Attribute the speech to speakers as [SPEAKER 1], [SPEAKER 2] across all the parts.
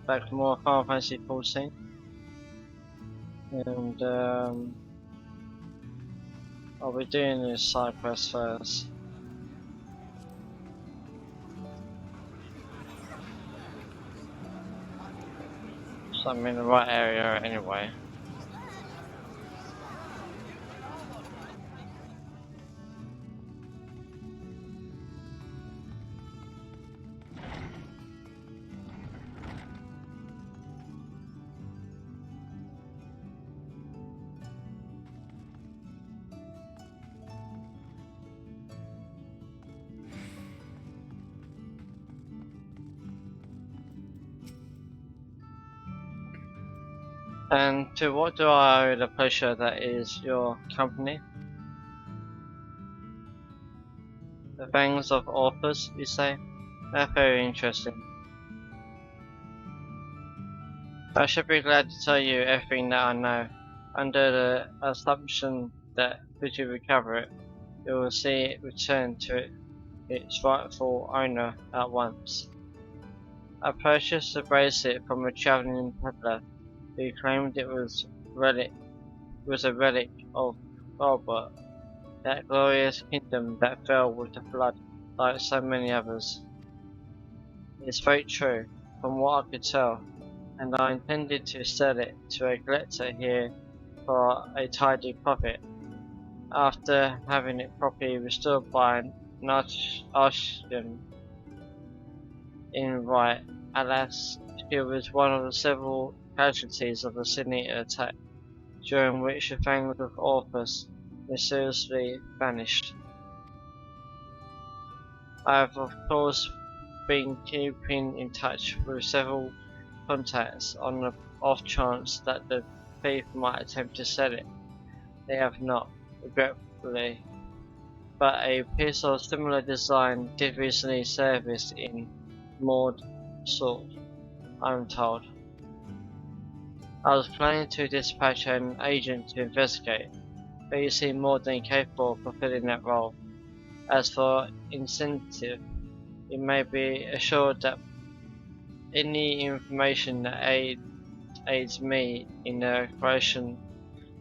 [SPEAKER 1] back to more Final Fantasy 14. And I'll be doing this side quest first. So I'm in the right area anyway. And to what do I owe the pleasure that is your company? The Fangs of Authors, you say? That's very interesting. I should be glad to tell you everything that I know, under the assumption that could you recover it, you will see it return to its rightful owner at once. I purchased the bracelet from a travelling peddler who claimed it was a relic of Robert, that glorious kingdom that fell with the flood like so many others. It's very true, from what I could tell, and I intended to sell it to a collector here for a tidy profit, after having it properly restored by an artisan in right. Alas, she was one of the several casualties of the Sydney attack, during which the Fangs of Orpheus mysteriously vanished. I have of course been keeping in touch with several contacts on the off chance that the thief might attempt to sell it. They have not, regretfully, but a piece of similar design did recently surface in moored sort, I'm told. I was planning to dispatch an agent to investigate, but you seem more than capable of fulfilling that role. As for incentive, you may be assured that any information that aids me in the creation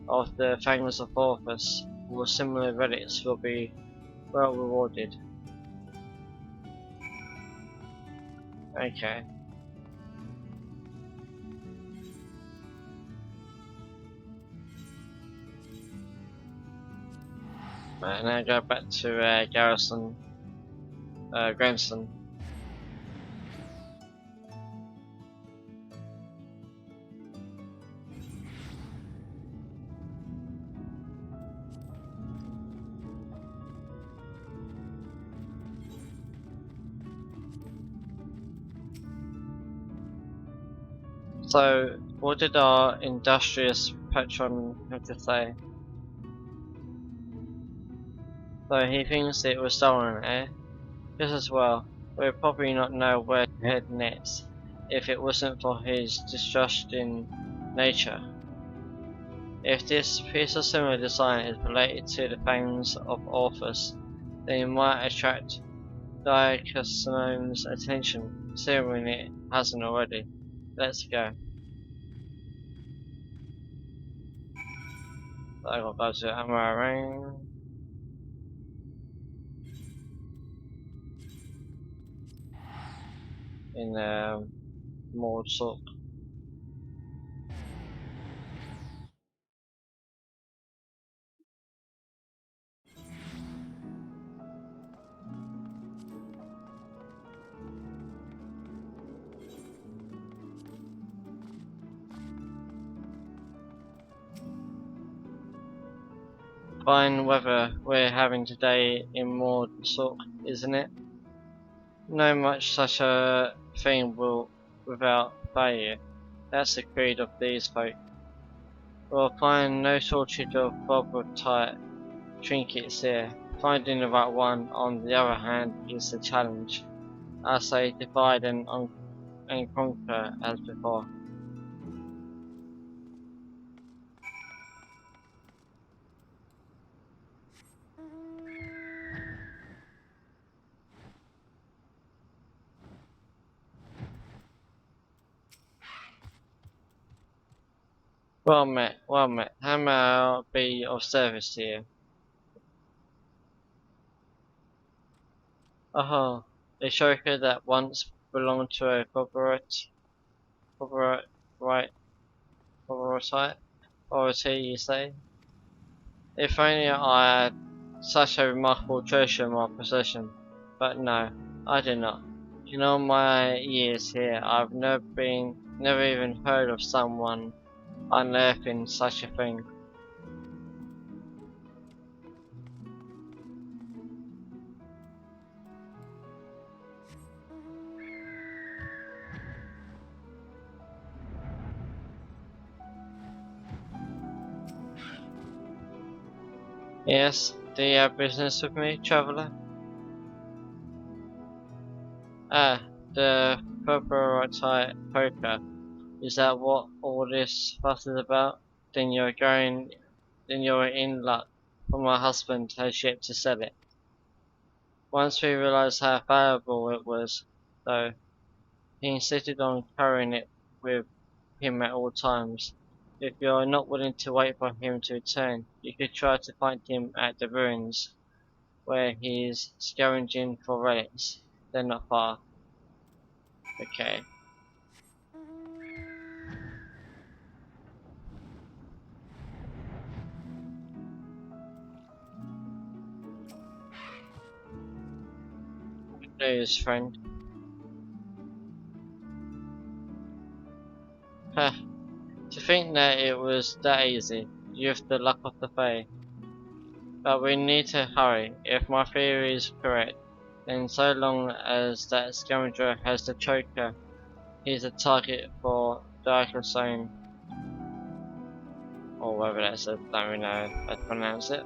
[SPEAKER 1] of the Fangs of Orpheus or similar relics will be well rewarded. Okay. Right, now go back to Grandson. So, what did our industrious patron have to say? So he thinks it was stolen, eh? Just as well. We'd probably not know where to head next, if it wasn't for his distrusting nature. If this piece of similar design is related to the Fangs of Orpheus, then it might attract Diaconome's attention, assuming it hasn't already. Let's go. So I gotta go to Amarang. In Mordsuk. Fine weather we're having today in Mordsuk, isn't it? No much such a thing will without failure. That's the creed of these folk. We'll find no shortage of bauble-type trinkets here. Finding the right one, on the other hand, is the challenge. I say divide and conquer as before. Well met. How may I be of service to you? Oh, a choker that once belonged to a corporate, right, corporate authority, you say? If only I had such a remarkable treasure in my possession. But no, I do not. In all my years here, I've never even heard of someone unearthing such a thing. Yes, do you have business with me, traveller? Ah, the Purple-Type Poker. Is that what all this fuss is about? Then then you're in luck, for my husband has yet to sell it. Once we realized how valuable it was, though, he insisted on carrying it with him at all times. If you're not willing to wait for him to return, you could try to find him at the ruins, where he is scavenging for relics. They're not far. Okay. News, friend. Huh. To think that it was that easy. You've the luck of the Fae. But we need to hurry. If my theory is correct, then so long as that scavenger has the choker, he's a target for Darkstone, or whatever that says, don't really know how to pronounce it.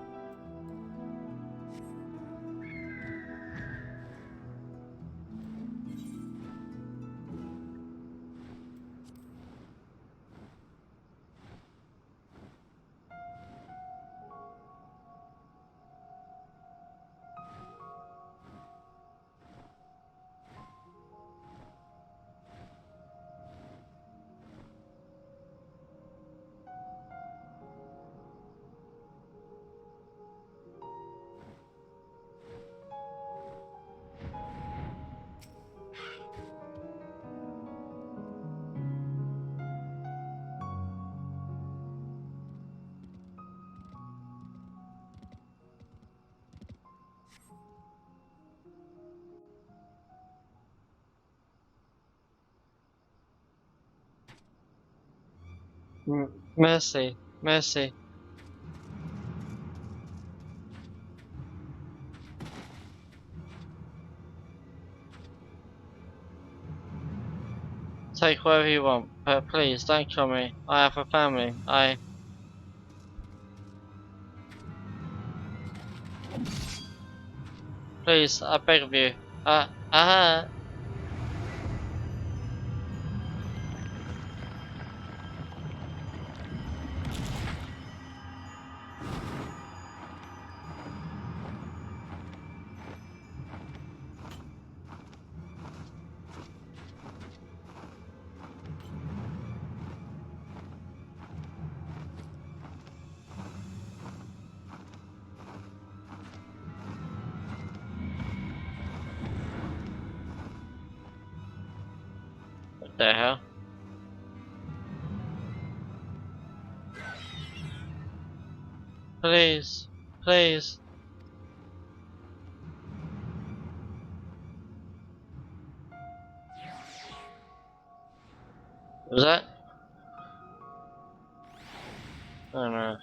[SPEAKER 1] Mercy, mercy. Take whatever you want, but please don't kill me. I have a family. Please, I beg of you. Ah. What the hell? Please, please. Was that? I don't know.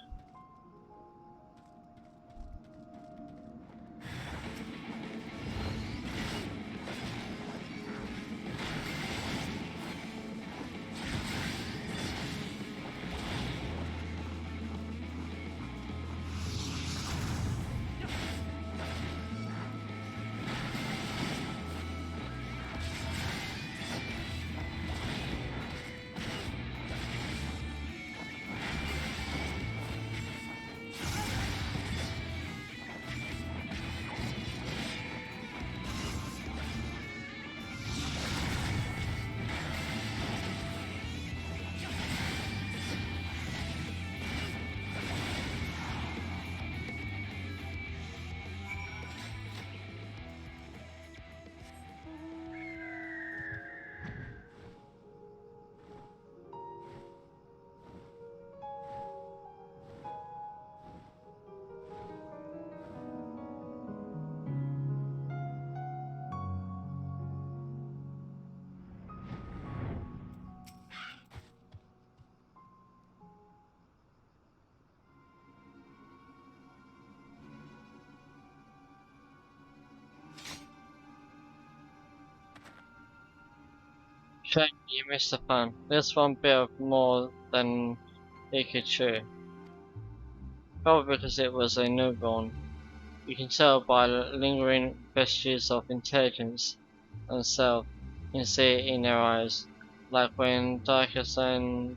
[SPEAKER 1] Shame you missed the fun. This one bit of more than he could chew. Probably because it was a newborn. You can tell by the lingering vestiges of intelligence and self. You can see it in their eyes. Like when Darkus and...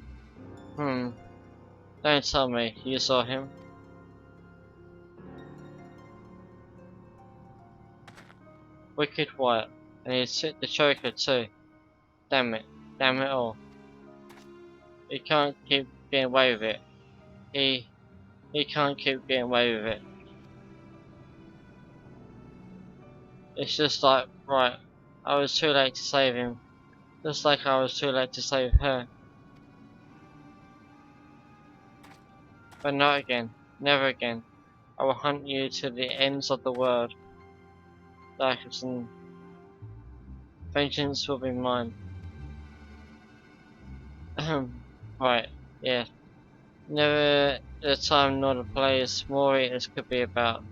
[SPEAKER 1] Don't tell me, you saw him? Wicked white. And he took the choker too. Damn it. Damn it all. He can't keep getting away with it. He can't keep getting away with it. It's just like, right, I was too late to save him. Just like I was too late to save her. But not again. Never again. I will hunt you to the ends of the world. Darkerson. Vengeance will be mine. Right, yeah. Never the time nor the place more this could be about.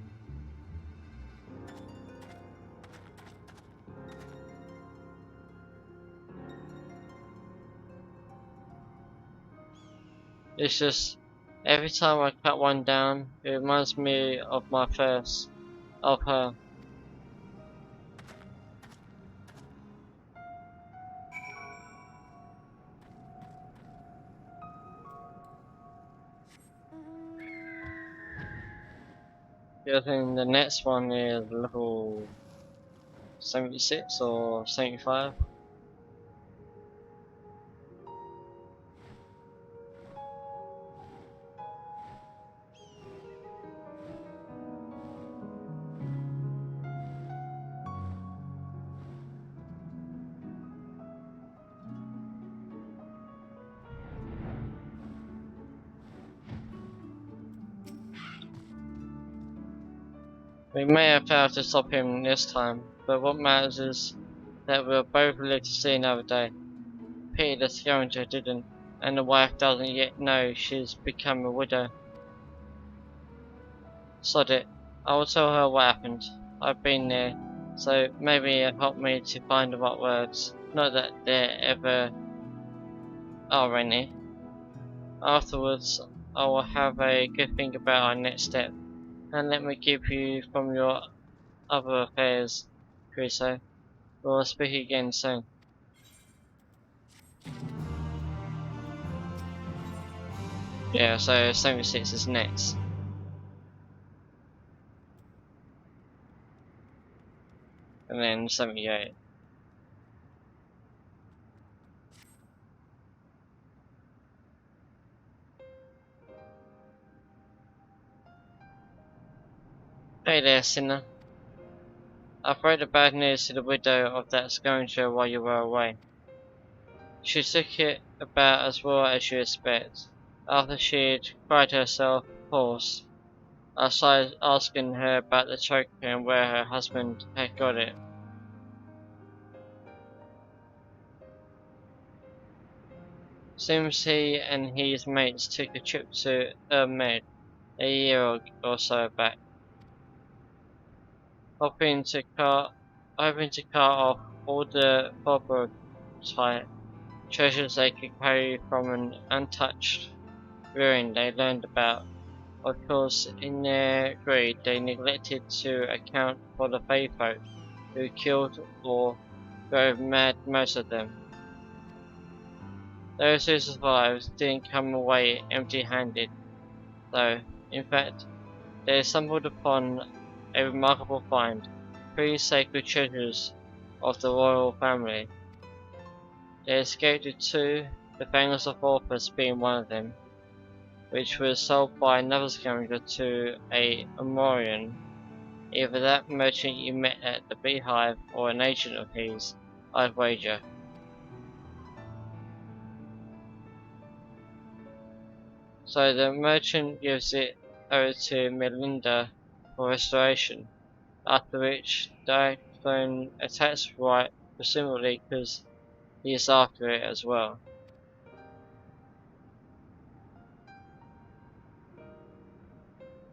[SPEAKER 1] It's just, every time I cut one down, it reminds me of my first, of her. I think the next one is level 76 or 75. We may have failed to stop him this time, but what matters is that we'll both live to see another day. Pity the scavenger didn't, and the wife doesn't yet know she's become a widow. Sod it, I will tell her what happened. I've been there, so maybe it'll help me to find the right words. Not that there ever are any. Afterwards, I will have a good think about our next step, and let me keep you from your other affairs, Crusoe. We'll speak again soon. Yeah, so 76 is next. And then 78. Hey there, sinner. I brought the bad news to the widow of that scoundrel while you were away. She took it about as well as you expect. After she'd cried herself hoarse, I started asking her about the choker and where her husband had got it. Seems he and his mates took a trip to Med a year or so back, hoping to cart off all the Bobo type treasures they could carry from an untouched ruin they learned about. Of course, in their greed, they neglected to account for the Fae folk who killed or drove mad most of them. Those who survived didn't come away empty-handed, though. In fact, they stumbled upon a remarkable find: 3 sacred treasures of the royal family. They escaped with 2, the Fangers of Orpheus being one of them, which was sold by another scavenger to a Amorian, either that merchant you met at the Beehive or an agent of his, I'd wager. So the merchant gives it over to Melinda for restoration, after which Diaphone attacks Wright, presumably because he is after it as well.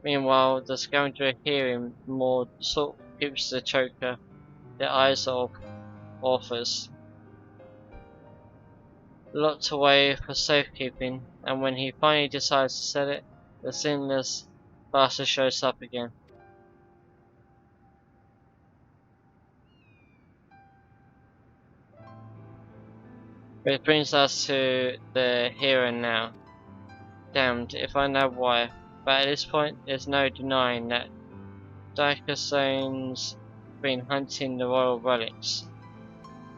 [SPEAKER 1] Meanwhile, the scoundrel hearing more sort keeps the choker, the eyes of Orpheus. locked away for safekeeping, and when he finally decides to sell it, the sinless bastard shows up again. Which brings us to the here and now. Damned if I know why, but at this point there's no denying that Dickersone's been hunting the royal relics.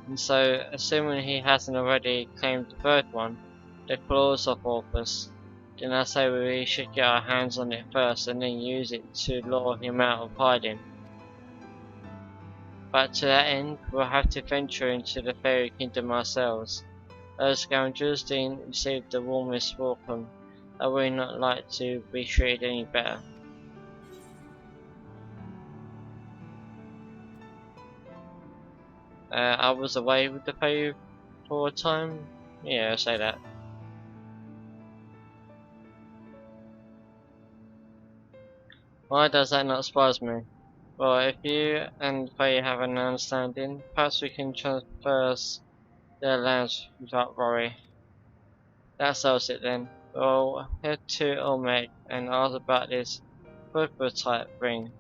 [SPEAKER 1] And so, assuming he hasn't already claimed the third one, the claws of Orpheus, then I say we should get our hands on it first and then use it to lure him out of hiding. But to that end, we'll have to venture into the fairy kingdom ourselves. Those scoundrels didn't receive the warmest welcome, and we're not like to be treated any better. I was away with the fairy for a time. Yeah, I'll say that. Why does that not surprise me? Well, if you and Faye have an understanding, perhaps we can transfer their lands without worry. That settles it then. We'll head to Olmec and ask about this prototype ring.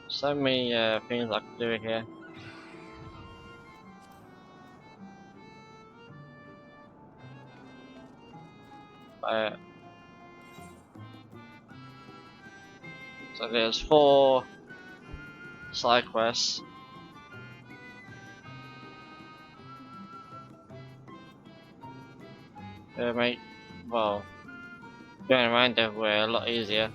[SPEAKER 1] So many things I can do here. So there's 4 side quests. They make, well, going around everywhere a lot easier.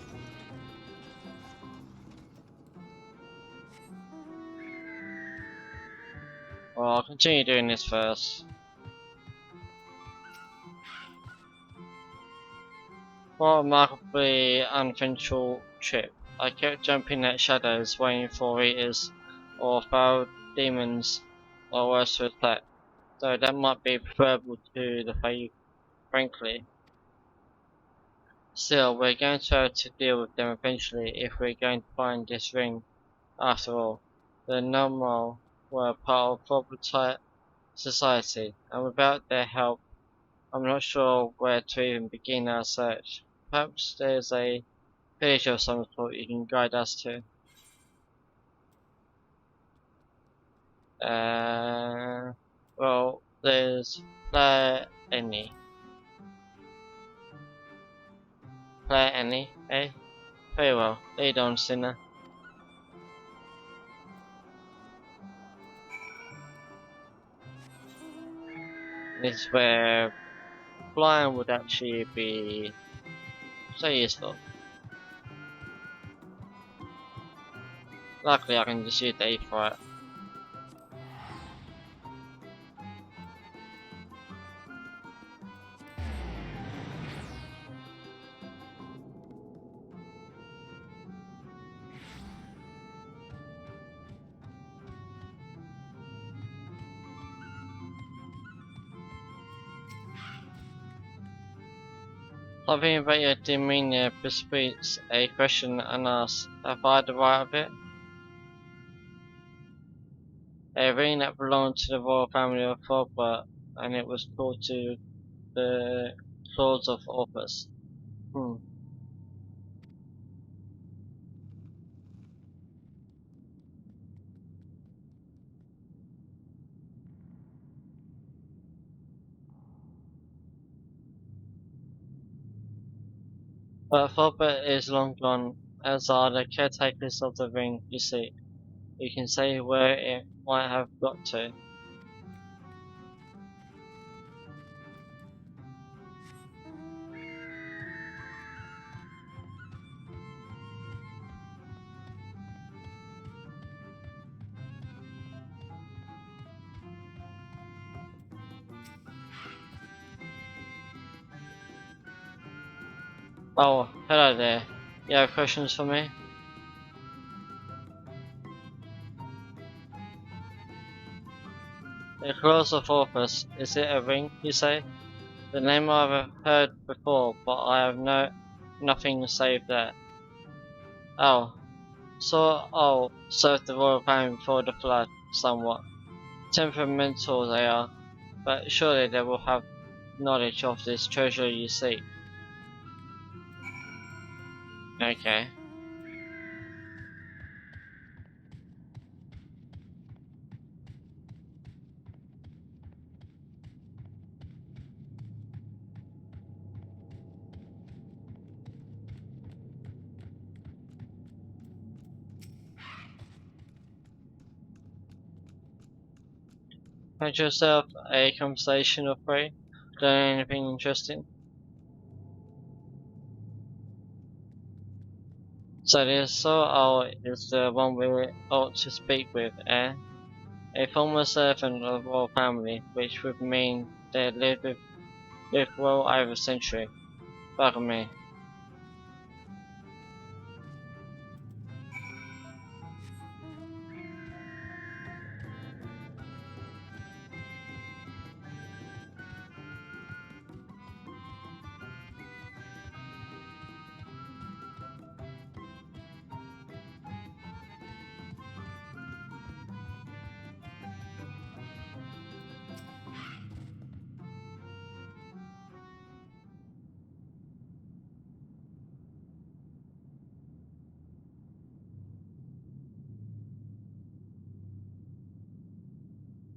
[SPEAKER 1] Well, I'll continue doing this first. What a remarkably uneventful trip. I kept jumping at shadows, waiting for eaters, or foul demons, or worse to attack. Though that might be preferable to the Fae, frankly. Still, we're going to have to deal with them eventually if we're going to find this ring. After all, the Normal were part of proper society, and without their help, I'm not sure where to even begin our search. Perhaps there's a village of some sort you can guide us to. Well, there's Annie. Annie, eh? Very well, lead on, sinner. This is where flying would actually be so useful. Luckily, I can just use the E for it. Something about your demeanor bespeaks a question unasked. Have I the right of it? A ring that belonged to the royal family of Thorpe, and it was called to the claws of Orpheus. But Thorpe is long gone, as are the caretakers of the ring, you see. You can say where it might have got to. Oh, hello there. You have questions for me? The Claws of Orpus, is it a ring, you say? The name I've heard before, but I have nothing save that. Oh, so served the royal family before the flood, somewhat. Temperamental they are, but surely they will have knowledge of this treasure you seek. Okay. Find yourself a conversation or three? Learn anything interesting? So this Soul is the one we ought to speak with, eh? A former servant of the royal family, which would mean they lived well over a century. Bugger me.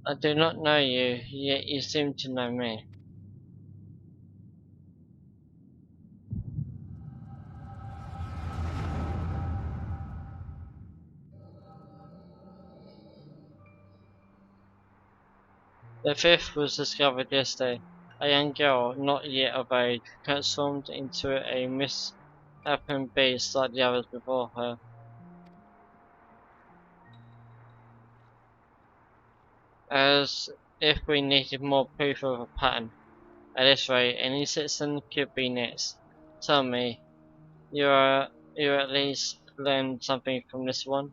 [SPEAKER 1] I do not know you, yet you seem to know me. The fifth was discovered yesterday. A young girl, not yet of age, transformed into a misshapen beast like the others before her. As if we needed more proof of a pattern. At this rate, any citizen could be next. Tell me, you at least learned something from this one?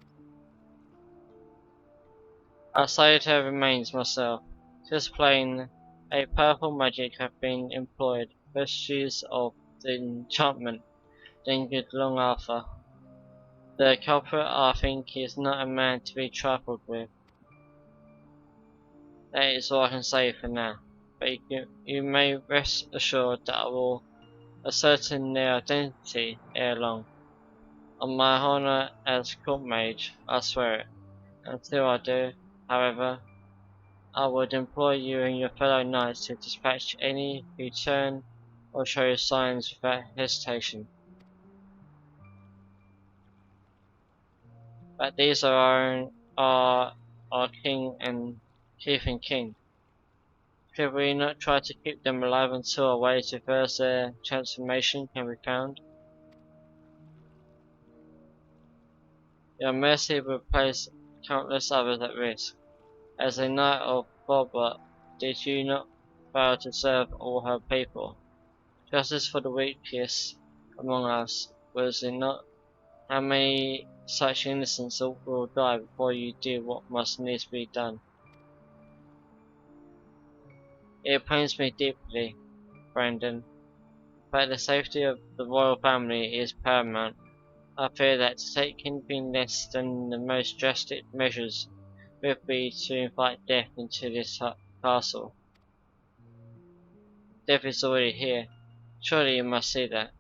[SPEAKER 1] I studied her remains myself. Just plain, a powerful magic have been employed. Vestiges of the enchantment lingered long after. The culprit, I think, is not a man to be trifled with. That is all I can say for now. But you may rest assured that I will ascertain their identity ere long. On my honour as court mage, I swear it. Until I do, however, I would implore you and your fellow knights to dispatch any who turn or show signs without hesitation. But these are our king and chief and king. Should we not try to keep them alive until a way to reverse their transformation can be found? Your mercy would place countless others at risk. As a knight of Bobot, did you not fail to serve all her people? Justice for the weakest among us, was it not? How many such innocents will die before you do what must needs be done? It pains me deeply, Brandon, but the safety of the royal family is paramount. I fear that to take anything less than the most drastic measures would be to invite death into this castle. Death is already here. Surely you must see that.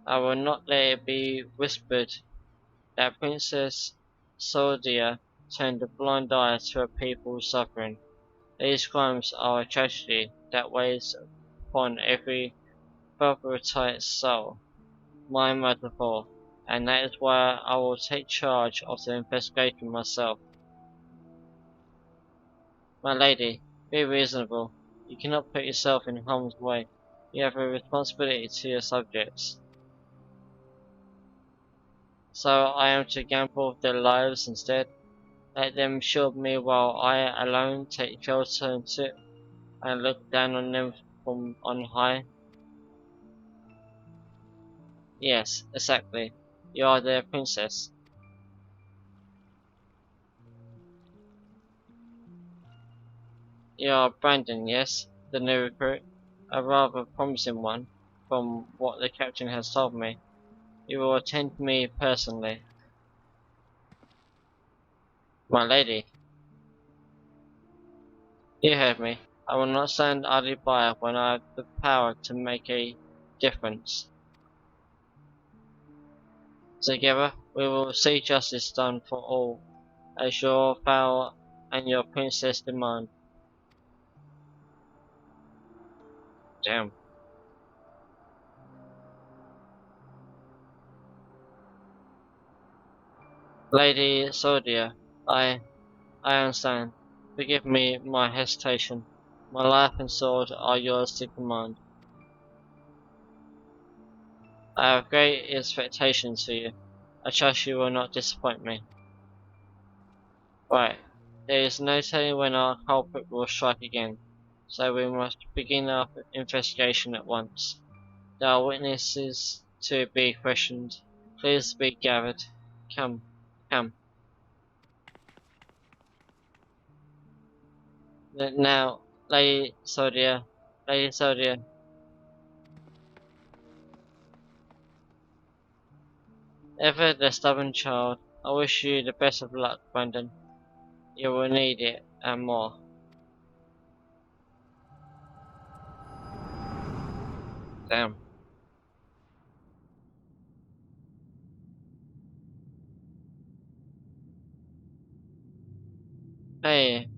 [SPEAKER 1] I will not let it be whispered that Princess Soldia turned a blind eye to her people's suffering. These crimes are a tragedy that weighs upon every Velvetite soul, mine most of all, and that is why I will take charge of the investigation myself. My lady, be reasonable. You cannot put yourself in harm's way. You have a responsibility to your subjects. So I am to gamble their lives instead? Let them shield me while I alone take shelter and sit and look down on them from on high. Yes, exactly. You are their princess. You are Brandon, yes? The new recruit? A rather promising one, from what the captain has told me. You will attend me personally. My lady, you heard me. I will not stand idly by when I have the power to make a difference. Together, we will see justice done for all, as your vow and your princess demand. Damn. Lady Sordia, I understand. Forgive me my hesitation. My life and sword are yours to command. I have great expectations for you. I trust you will not disappoint me. Right. There is no telling when our culprit will strike again, so we must begin our investigation at once. There are witnesses to be questioned. Please be gathered. Come, come. Now, Lady Sodia, ever the stubborn child, I wish you the best of luck, Brandon. You will need it, and more. Damn.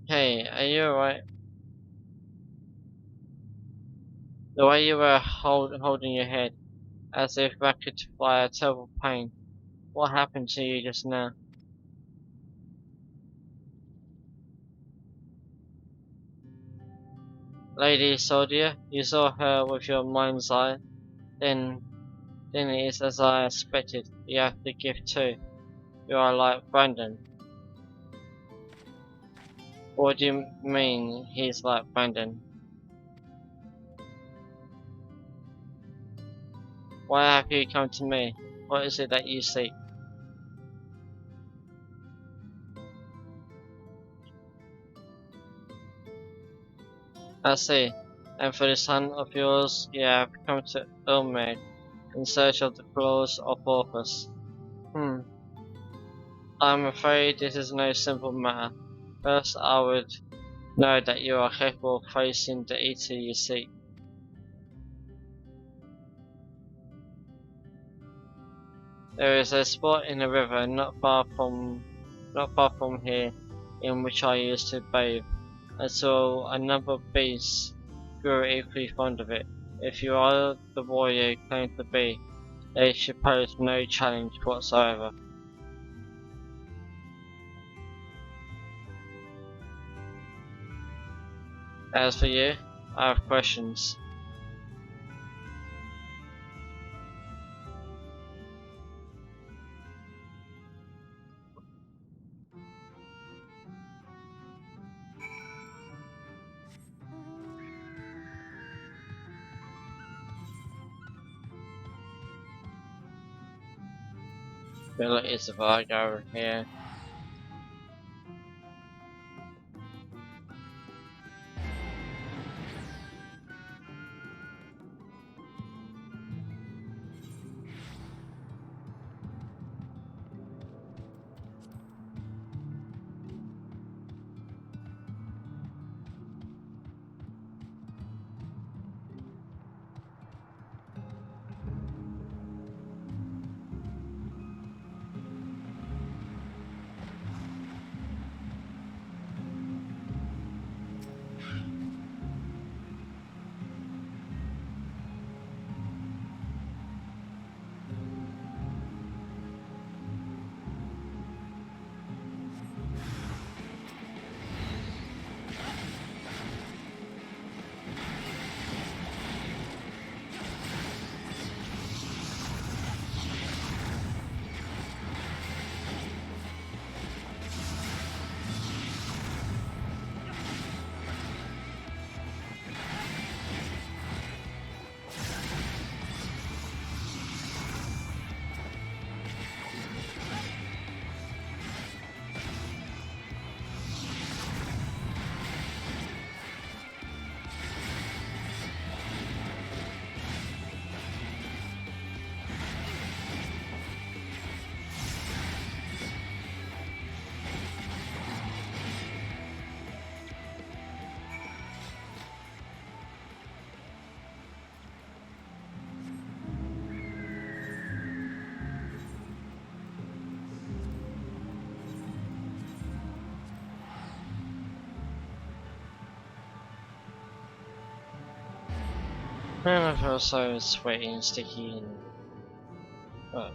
[SPEAKER 1] Hey, are you alright? The way you were holding your head, as if racked by a terrible pain. What happened to you just now? Lady Soldier, you saw her with your mind's eye. Then, then it is as I expected. You have the gift too. You are like Brandon. What do you mean he's like Brandon? Why have you come to me? What is it that you seek? I see. And for this son of yours, you have come to Ilmeg in search of the claws of Orcus. Hmm. I'm afraid this is no simple matter. First, I would know that you are capable of facing the eater you seek. There is a spot in the river not far from here in which I used to bathe, until a number of beasts grew equally fond of it. If you are the warrior you claim to be, they should pose no challenge whatsoever. As for you, I have questions. There is a Vargo here. And I feel so sweaty and sticky and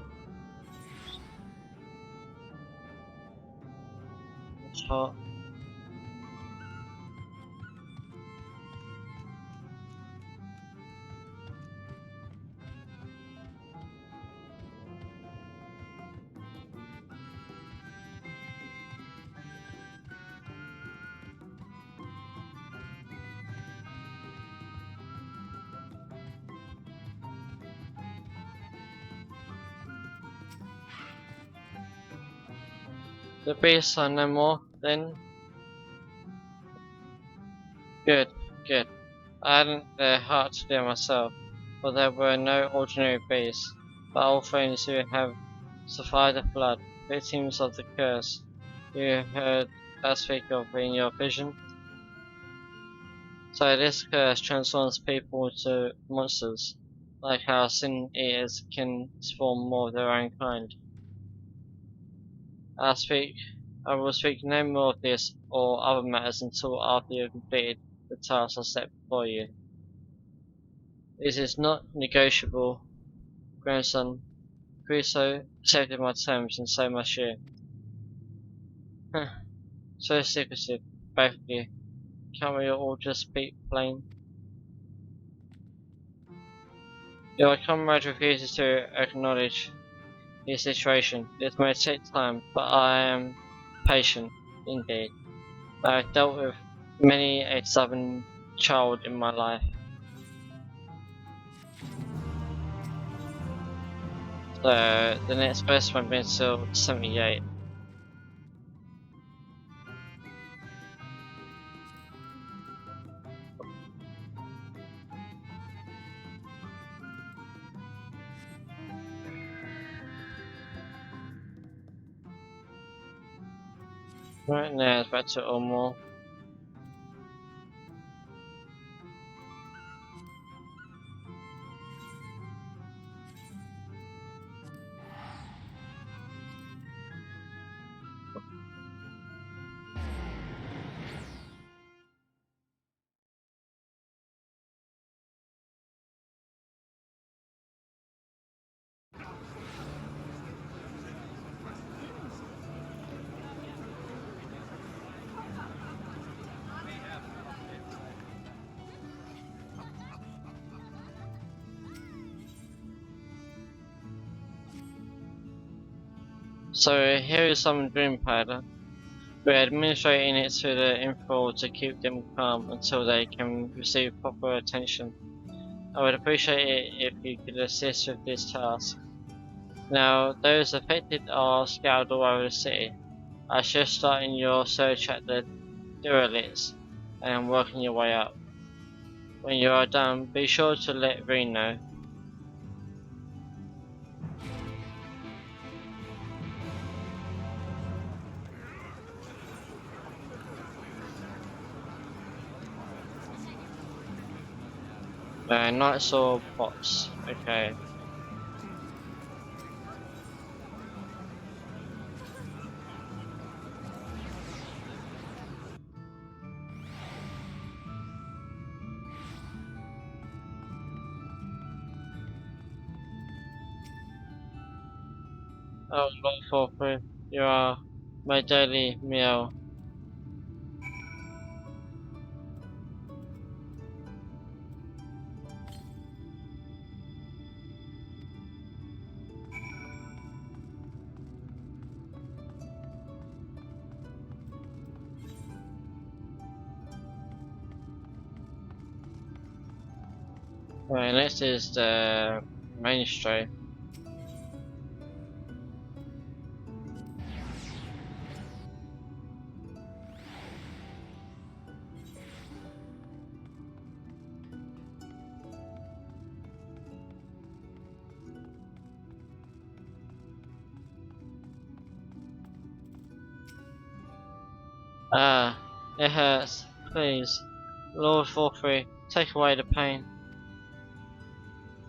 [SPEAKER 1] it's hot. The beasts are no more then? Good, good. I hadn't the heart to do it myself, for there were no ordinary beasts, but all friends who have survived the flood, victims of the curse you heard us speak of in your vision. So this curse transforms people into monsters, like how sin eaters can spawn more of their own kind. I will speak no more of this or other matters until after you have completed the task I set before you. This is not negotiable, grandson. Crusoe accepted my terms and so must you. So secretive, both of you. Can't we all just speak plain? Your comrade refuses to acknowledge his situation. This may take time, but I am patient, indeed. I have dealt with many a stubborn child in my life. So the next verse won't be until 78. Right now it's back to Ormore. So here is some dream powder. We're administrating it to the info to keep them calm until they can receive proper attention. I would appreciate it if you could assist with this task. Now, those affected are scattered all over the city. I suggest starting your search at the derelicts and working your way up. When you are done, be sure to let Reen know. Knights or bots? Okay. Oh, Lord Forfeit, you are my daily meal. Right, next is the main street. Ah, it hurts. Please, Lord Forfeit, take away the pain.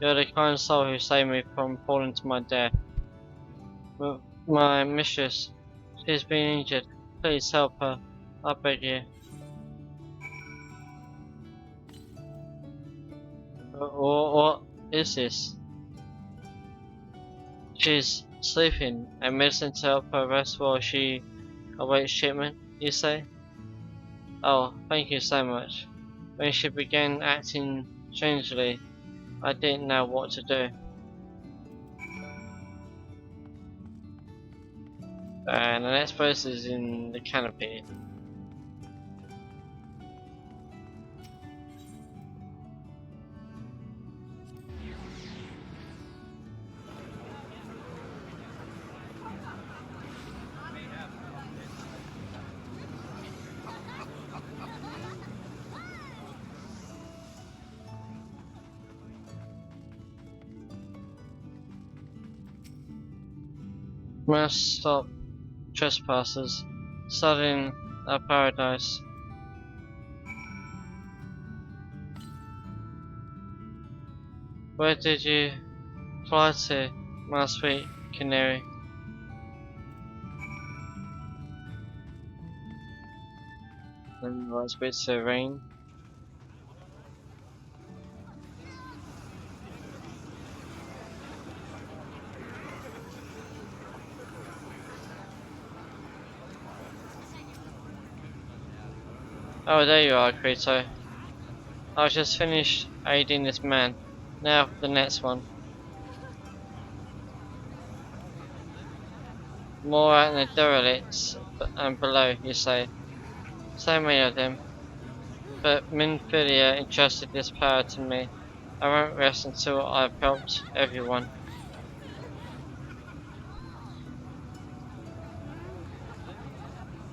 [SPEAKER 1] You're the kind soul who saved me from falling to my death. But my mistress, she's been injured. Please help her. I beg you. What is this? She's sleeping and medicine to help her rest while she awaits treatment, you say? Oh, thank you so much. When she began acting strangely, I didn't know what to do. And the next place is in the canopy. Must stop trespassers, studying our paradise. Where did you fly to, my sweet canary? And let's wait to rain. Oh, there you are, Creto. I just finished aiding this man. Now for the next one. More out in the derelicts and below, you say. So many of them. But Minfilia entrusted this power to me. I won't rest until I've helped everyone.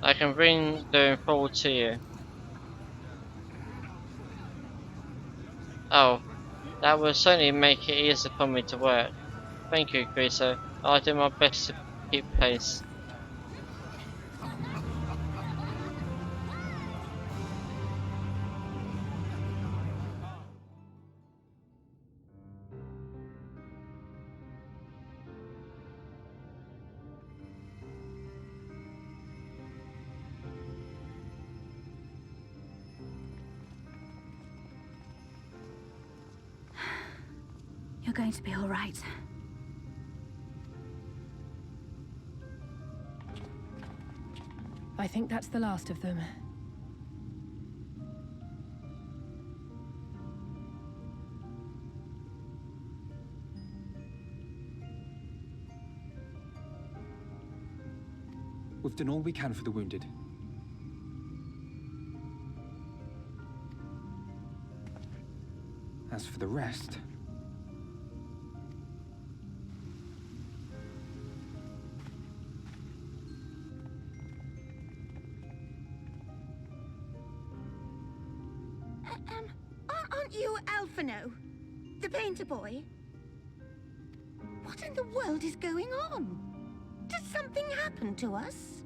[SPEAKER 1] I can bring the forward to you. Oh, that will certainly make it easier for me to work. Thank you, Creto. I'll do my best to keep pace.
[SPEAKER 2] You're going to be all right. I think that's the last of them.
[SPEAKER 3] We've done all we can for the wounded. As for the rest...
[SPEAKER 4] Aren't you Alphino? The painter boy? What in the world is going on? Did something happen to us?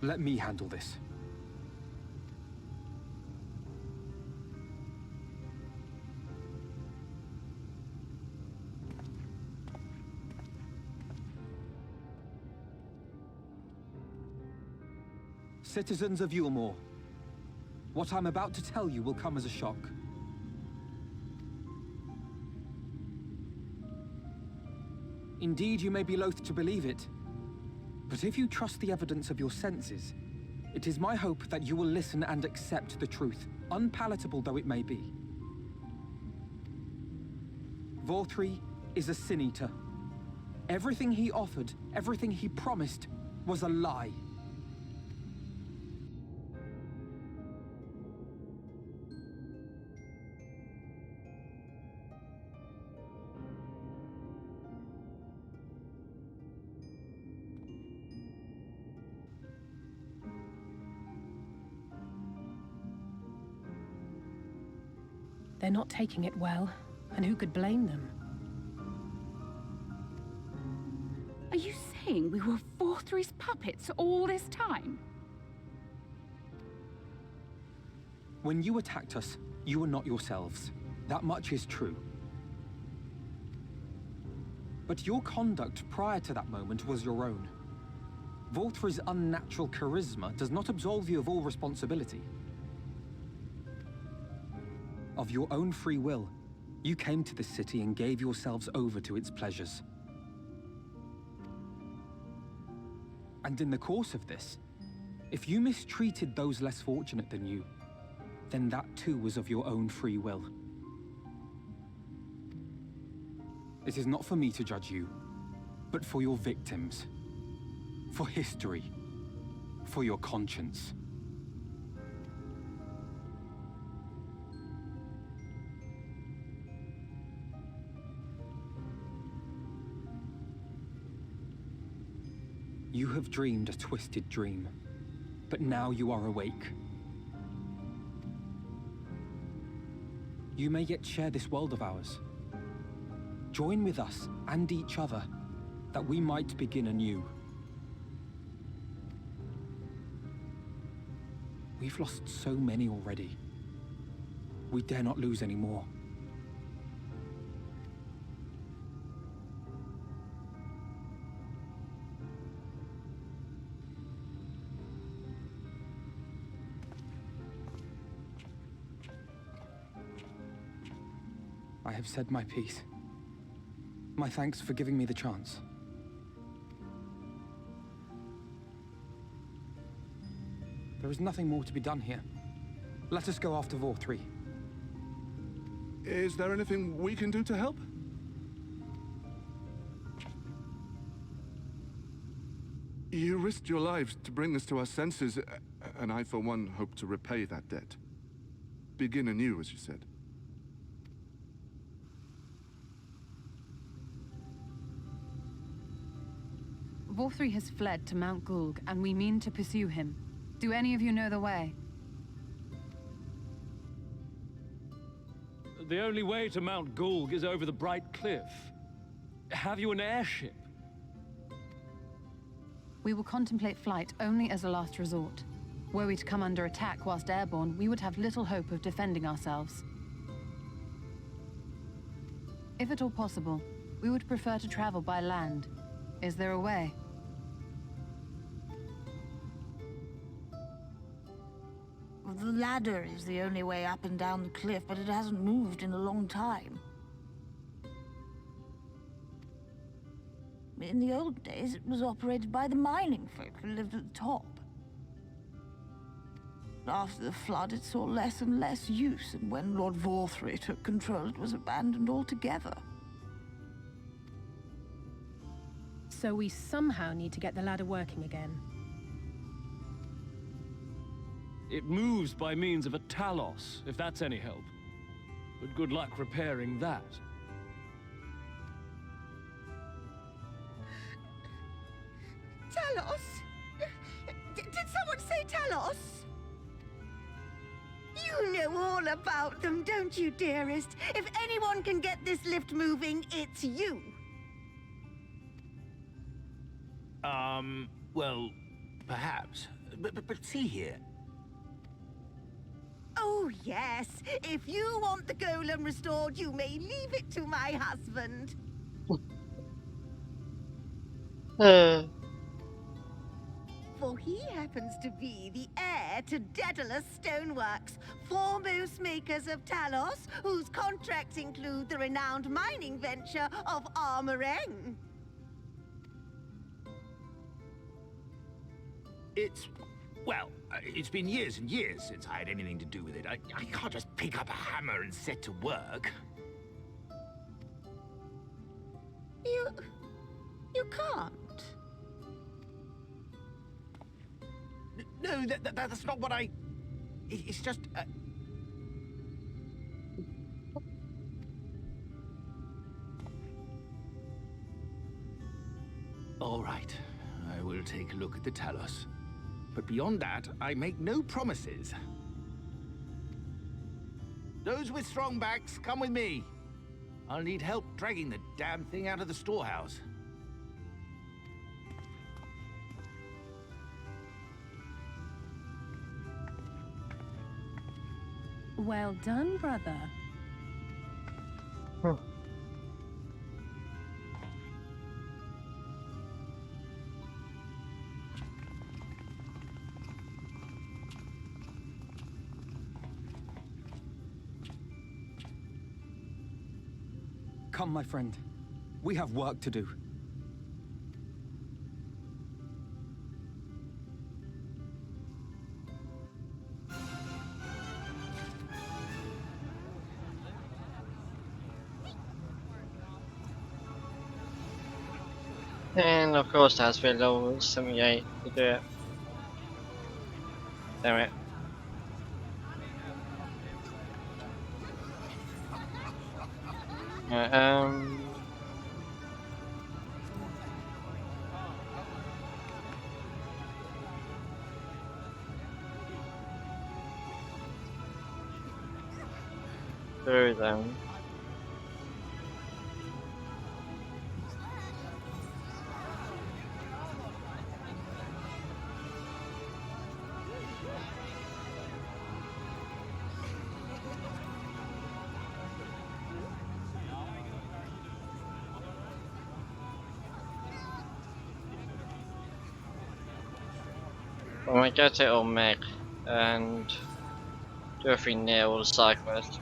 [SPEAKER 3] Let me handle this. Citizens of Yulmore, what I'm about to tell you will come as a shock. Indeed, you may be loath to believe it, but if you trust the evidence of your senses, it is my hope that you will listen and accept the truth, unpalatable though it may be. Vorthri is a sin-eater. Everything he offered, everything he promised, was a lie.
[SPEAKER 2] They're not taking it well, and who could blame them?
[SPEAKER 5] Are you saying we were Vorthri's puppets all this time?
[SPEAKER 3] When you attacked us, you were not yourselves. That much is true. But your conduct prior to that moment was your own. Volthri's unnatural charisma does not absolve you of all responsibility. Of your own free will, you came to this city and gave yourselves over to its pleasures. And in the course of this, if you mistreated those less fortunate than you, then that too was of your own free will. It is not for me to judge you, but for your victims, for history, for your conscience. You have dreamed a twisted dream, but now you are awake. You may yet share this world of ours. Join with us and each other, that we might begin anew. We've lost so many already. We dare not lose any more. I have said my piece. My thanks for giving me the chance. There is nothing more to be done here. Let us go after Volthri.
[SPEAKER 6] Is there anything we can do to help? You risked your lives to bring us to our senses, and I, for one, hope to repay that debt. Begin anew, as you said.
[SPEAKER 5] Volthri has fled to Mount Gulg, and we mean to pursue him. Do any of you know the way?
[SPEAKER 7] The only way to Mount Gulg is over the Bright Cliff. Have you an airship?
[SPEAKER 5] We will contemplate flight only as a last resort. Were we to come under attack whilst airborne, we would have little hope of defending ourselves. If at all possible, we would prefer to travel by land. Is there a way?
[SPEAKER 8] The ladder is the only way up and down the cliff, but it hasn't moved in a long time. In the old days, it was operated by the mining folk who lived at the top. After the flood, it saw less and less use, and when Lord Volthri took control, it was abandoned altogether.
[SPEAKER 2] So we somehow need to get the ladder working again.
[SPEAKER 7] It moves by means of a Talos, if that's any help. But good luck repairing that.
[SPEAKER 4] Talos? Did someone say Talos? You know all about them, don't you, dearest? If anyone can get this lift moving, it's you.
[SPEAKER 9] Well, perhaps. But see here.
[SPEAKER 4] Oh, yes. If you want the golem restored, you may leave it to my husband. For he happens to be the heir to Daedalus Stoneworks, foremost makers of Talos, whose contracts include the renowned mining venture of Armoreng.
[SPEAKER 9] Well, it's been years and years since I had anything to do with it. I can't just pick up a hammer and set to work.
[SPEAKER 4] You can't?
[SPEAKER 9] No, that's not what I... It's just... All right, I will take a look at the Talos. But beyond that, I make no promises. Those with strong backs, come with me. I'll need help dragging the damn thing out of the storehouse.
[SPEAKER 2] Well done, brother.
[SPEAKER 3] Come, my friend. We have work to do.
[SPEAKER 1] And of course, it has to be level 78 to do it. Damn it. Right, through them. When we go to Olmec and do everything near all the side quests.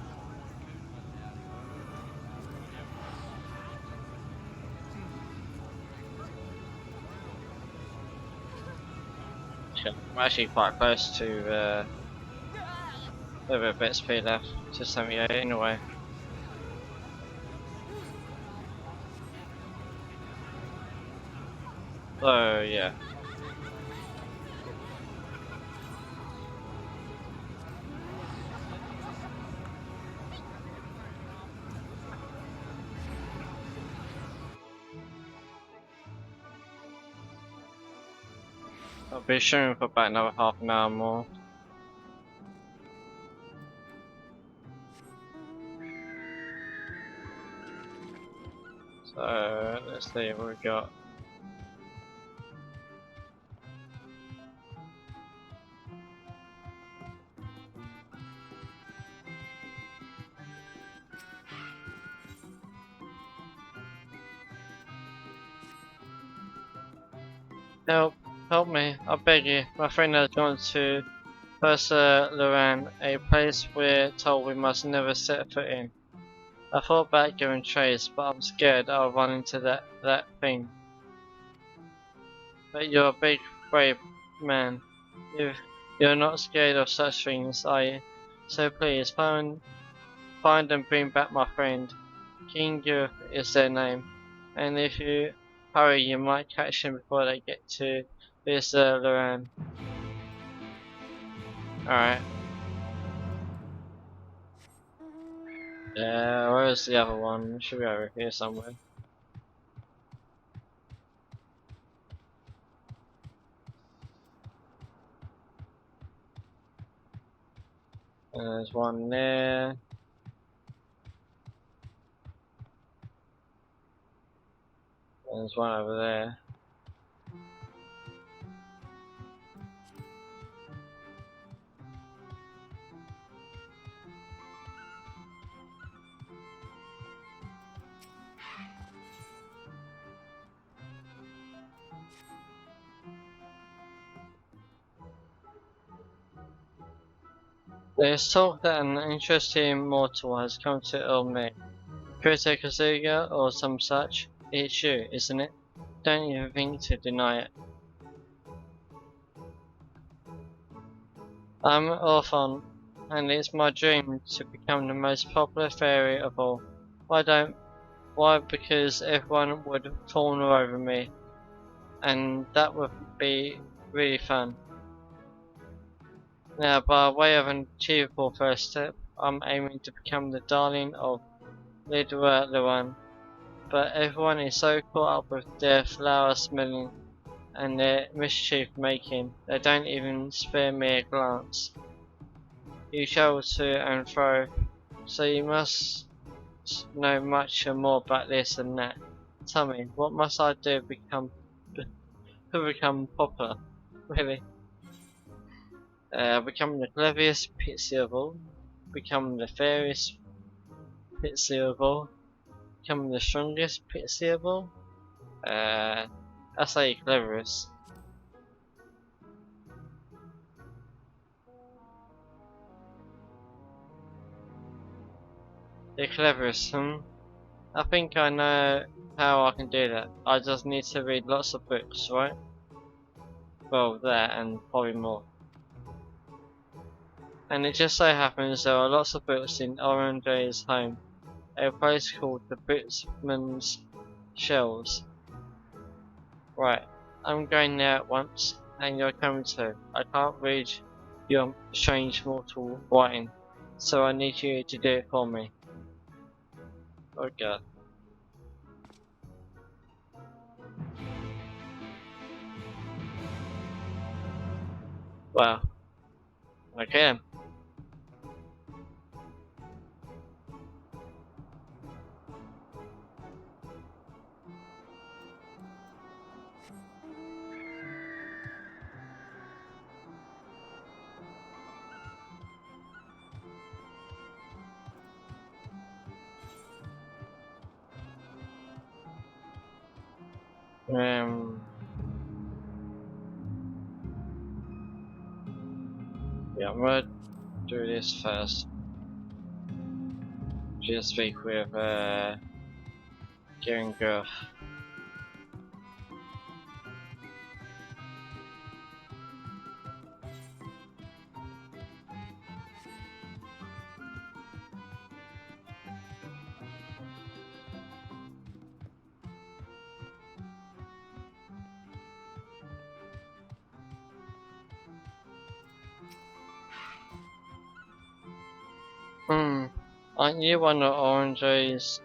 [SPEAKER 1] I'm actually quite close to over a bit of speed left to 78 anyway. So yeah. I'll be shooting for about another half an hour more. So let's see what we got. Help! Help me! I beg you. My friend has gone to Loran, a place we're told we must never set foot in. I thought about giving chase, but I'm scared I'll run into that thing. But you're a big, brave man. You're not scared of such things, are you? So please, find and bring back my friend. King Youth is their name, and if you hurry, you might catch him before they get to Loran. Alright. Yeah, where's the other one? Should be over here somewhere. There's one there. There's one over there. There's talk that an interesting mortal has come to Ulmec. Krita Kazuga or some such. It's you, isn't it? Don't even think to deny it. I'm Orphan, and it's my dream to become the most popular fairy of all. Why? Because everyone would fawn all over me, and that would be really fun. Now, by way of an achievable first step, I'm aiming to become the darling of Luan, but everyone is so caught up with their flower smelling and their mischief making, they don't even spare me a glance. You travel to and fro, so you must know much more about this than that. Tell me, what must I do to become popular? Really? Become the cleverest pixie of all, become the fairest pixie of all, become the strongest pixie of all? I say cleverest. The cleverest, I think I know how I can do that. I just need to read lots of books, right? Well, that and probably more. And it just so happens there are lots of books in Orange's home, a place called the Bootsman's Shelves. Right, I'm going there at once, and you're coming too. I can't read your strange mortal writing, so I need you to do it for me. Oh god. Wow. Okay. Yeah, I'm gonna do this first. Just speak with Kieran Gruff. Aren't you one of Orange's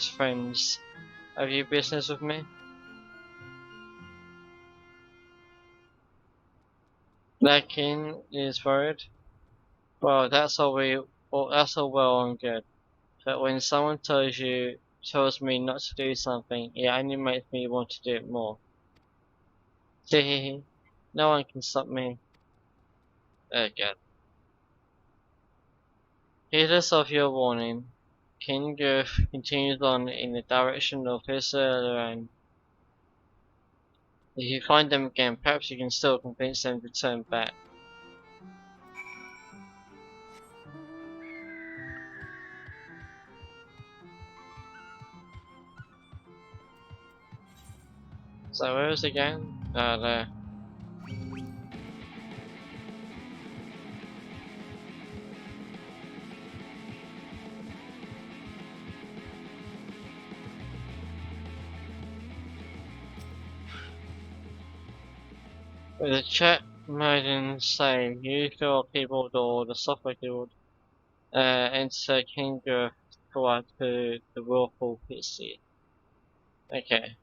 [SPEAKER 1] friends? Have you business with me? Larkin is worried. Well, that's all that's all well and good. But when someone tells me not to do something, it only makes me want to do it more. Hehehe. No one can stop me. Oh god. Heedless of your warning, King Girth continues on in the direction of his Lorraine. If you find them again, perhaps you can still convince them to turn back. So where is it again? There. With the chat maiden say, you feel keyboard or the software keyboard, enter King Girth to the Willful PC. Okay.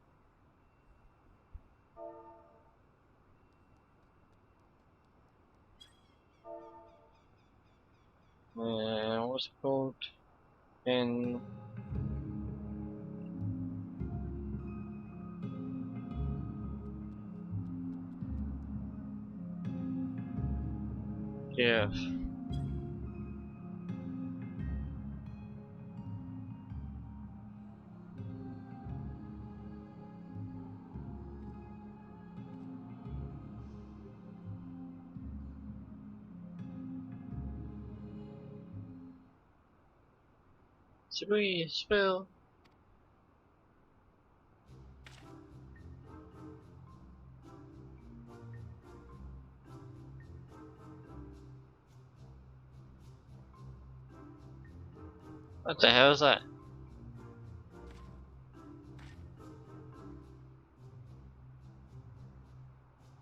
[SPEAKER 1] What's it called? In Girth. Should we spill? What the hell is that?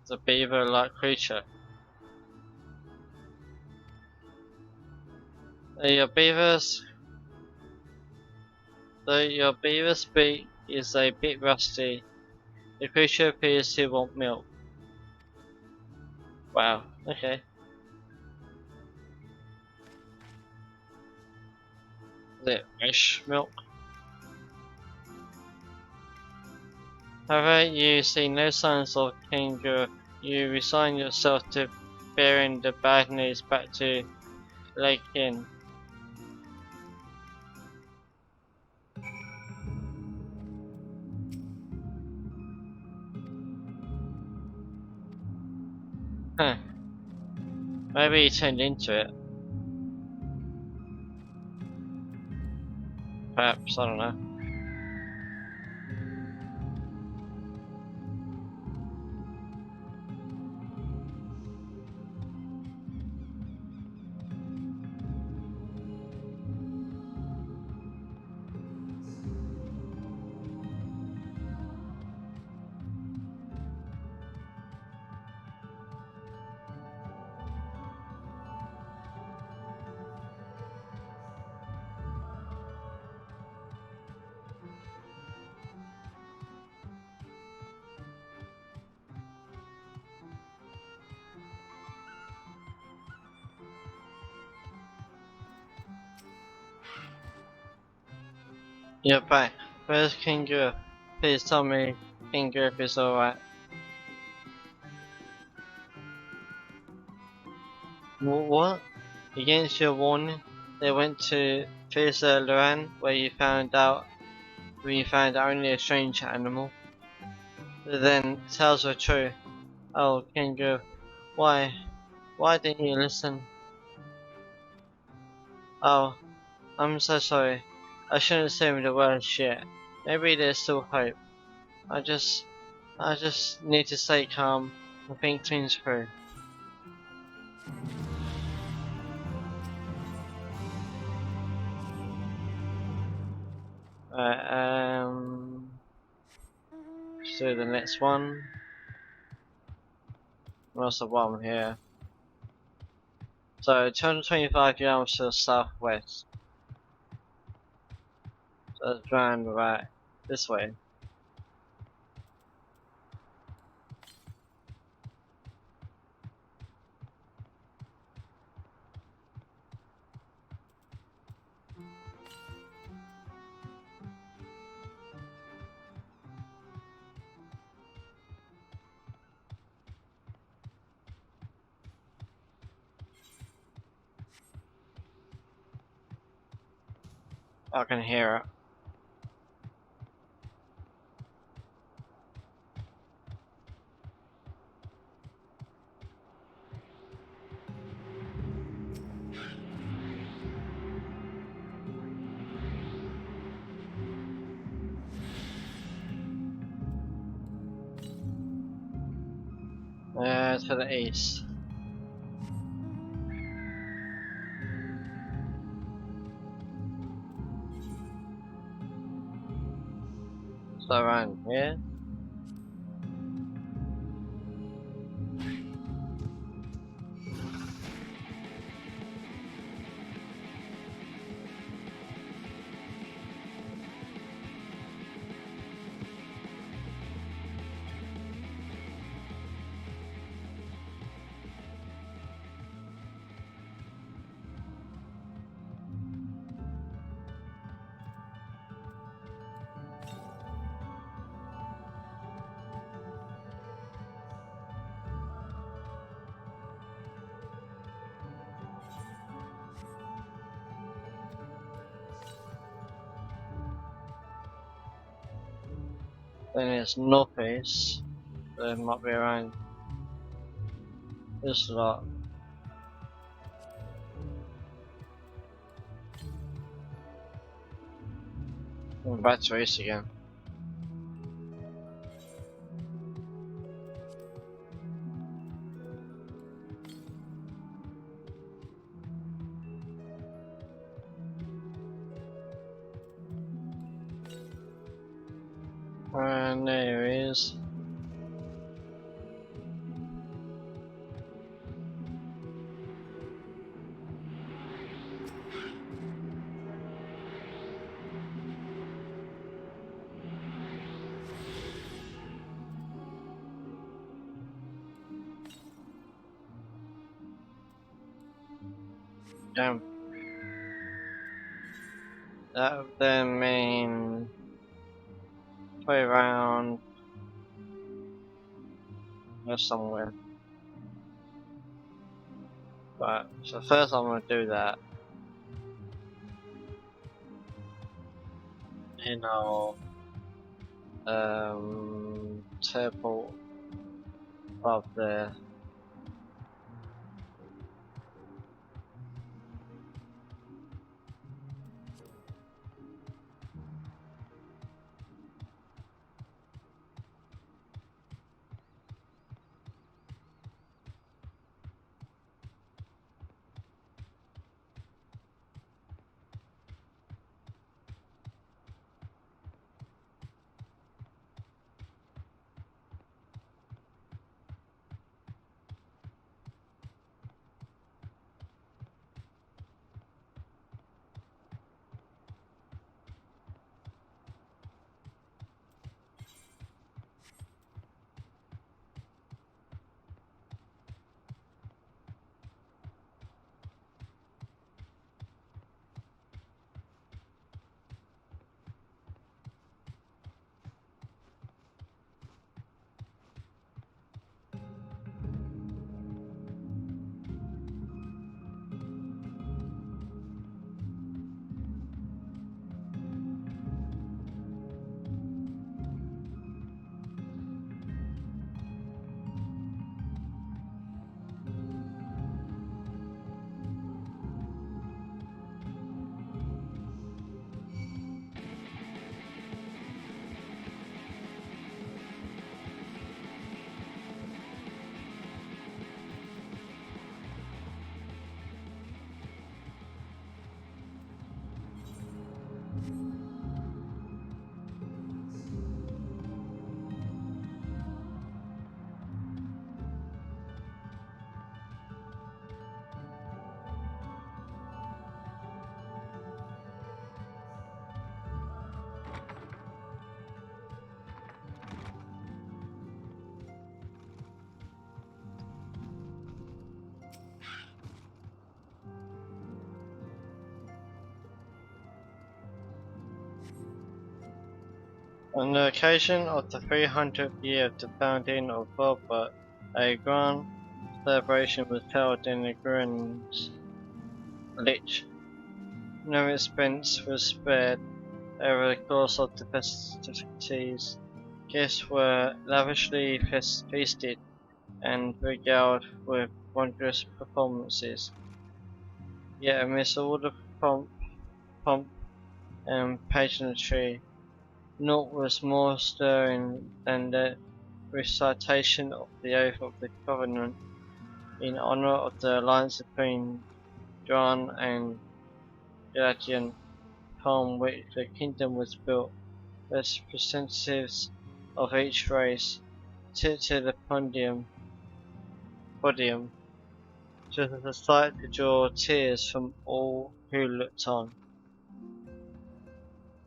[SPEAKER 1] It's a beaver-like creature. Your beaver's Though your beaver's beak is a bit rusty, the creature appears to want milk. Wow, okay. Is it fresh milk? However, you see no signs of King. You resign yourself to bearing the bad news back to Lake Inn. Huh. Maybe he turned into it. perhaps, I don't know. You're back. Where's King Griff? Please tell me King Griff is alright. What? Against your warning, they went to Fisa Luran where you found only a strange animal. Then tales were true. Oh, King Griff, why didn't you listen? Oh, I'm so sorry. I shouldn't say the worst yet. Maybe there's still hope. I just need to stay calm and think things through. Let's do the next one. What's the one here? So 225 yards to the southwest. So it's round right this way. I can hear it. To the east. So around here. Then it's northeast. So it might be around this lot. And back to east again. And there he is. Damn. That would then mean play around here somewhere. Right, so first I'm gonna do that. And I'll teleport up there. On the occasion of the 300th year of the founding of Robert, a grand celebration was held in the Green's Lich. No expense was spared over the course of the festivities. Guests were lavishly feasted and regaled with wondrous performances. Yet amidst all the pomp and pageantry, naught was more stirring than the recitation of the oath of the covenant in honor of the alliance between Dran and Gladian, upon which the kingdom was built. The representatives of each race took to the podium to the sight to draw tears from all who looked on.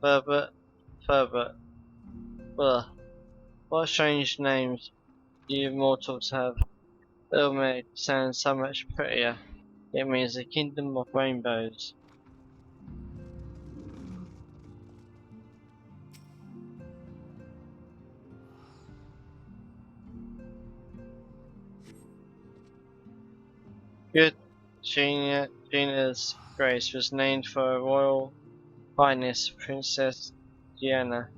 [SPEAKER 1] Ferbert, ugh, what strange names you mortals have. Ilmec sounds so much prettier. It means the kingdom of rainbows. Good Gina's Grace was named for Her Royal Highness Princess Diana,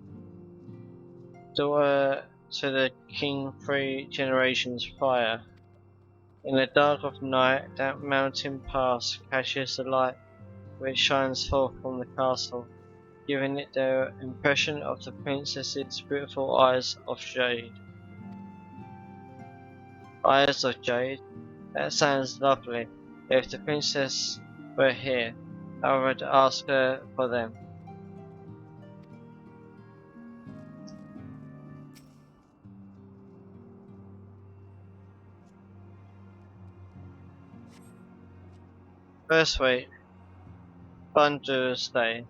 [SPEAKER 1] daughter to the king 3 generations prior. In the dark of night, that mountain pass catches the light which shines forth from the castle, giving it the impression of the princess's beautiful eyes of jade. Eyes of jade? That sounds lovely. If the princess were here, I would ask her for them. First week, Thunder's Day.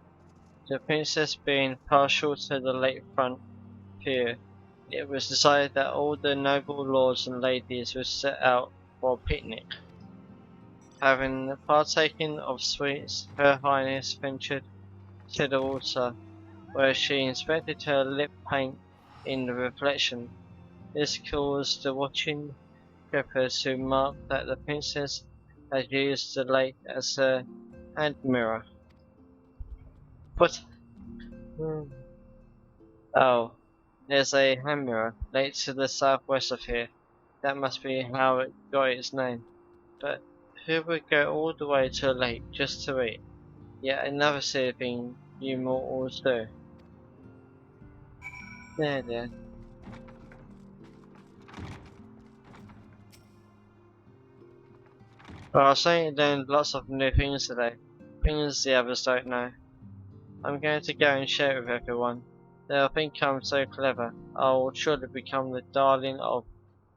[SPEAKER 1] The princess being partial to the lakefront view, it was decided that all the noble lords and ladies would set out for a picnic. Having partaken of sweets, Her Highness ventured to the water, where she inspected her lip paint in the reflection. This caused the watching preppers to remark that the princess had used the lake as a hand mirror. But oh, there's a hand mirror lake to the southwest of here. That must be how it got its name. But who would go all the way to a lake just to eat? Yet another silly thing you mortals do. There. Well, I certainly learned lots of new things today. Things the others don't know. I'm going to go and share it with everyone. They'll think I'm so clever. I'll surely become the darling of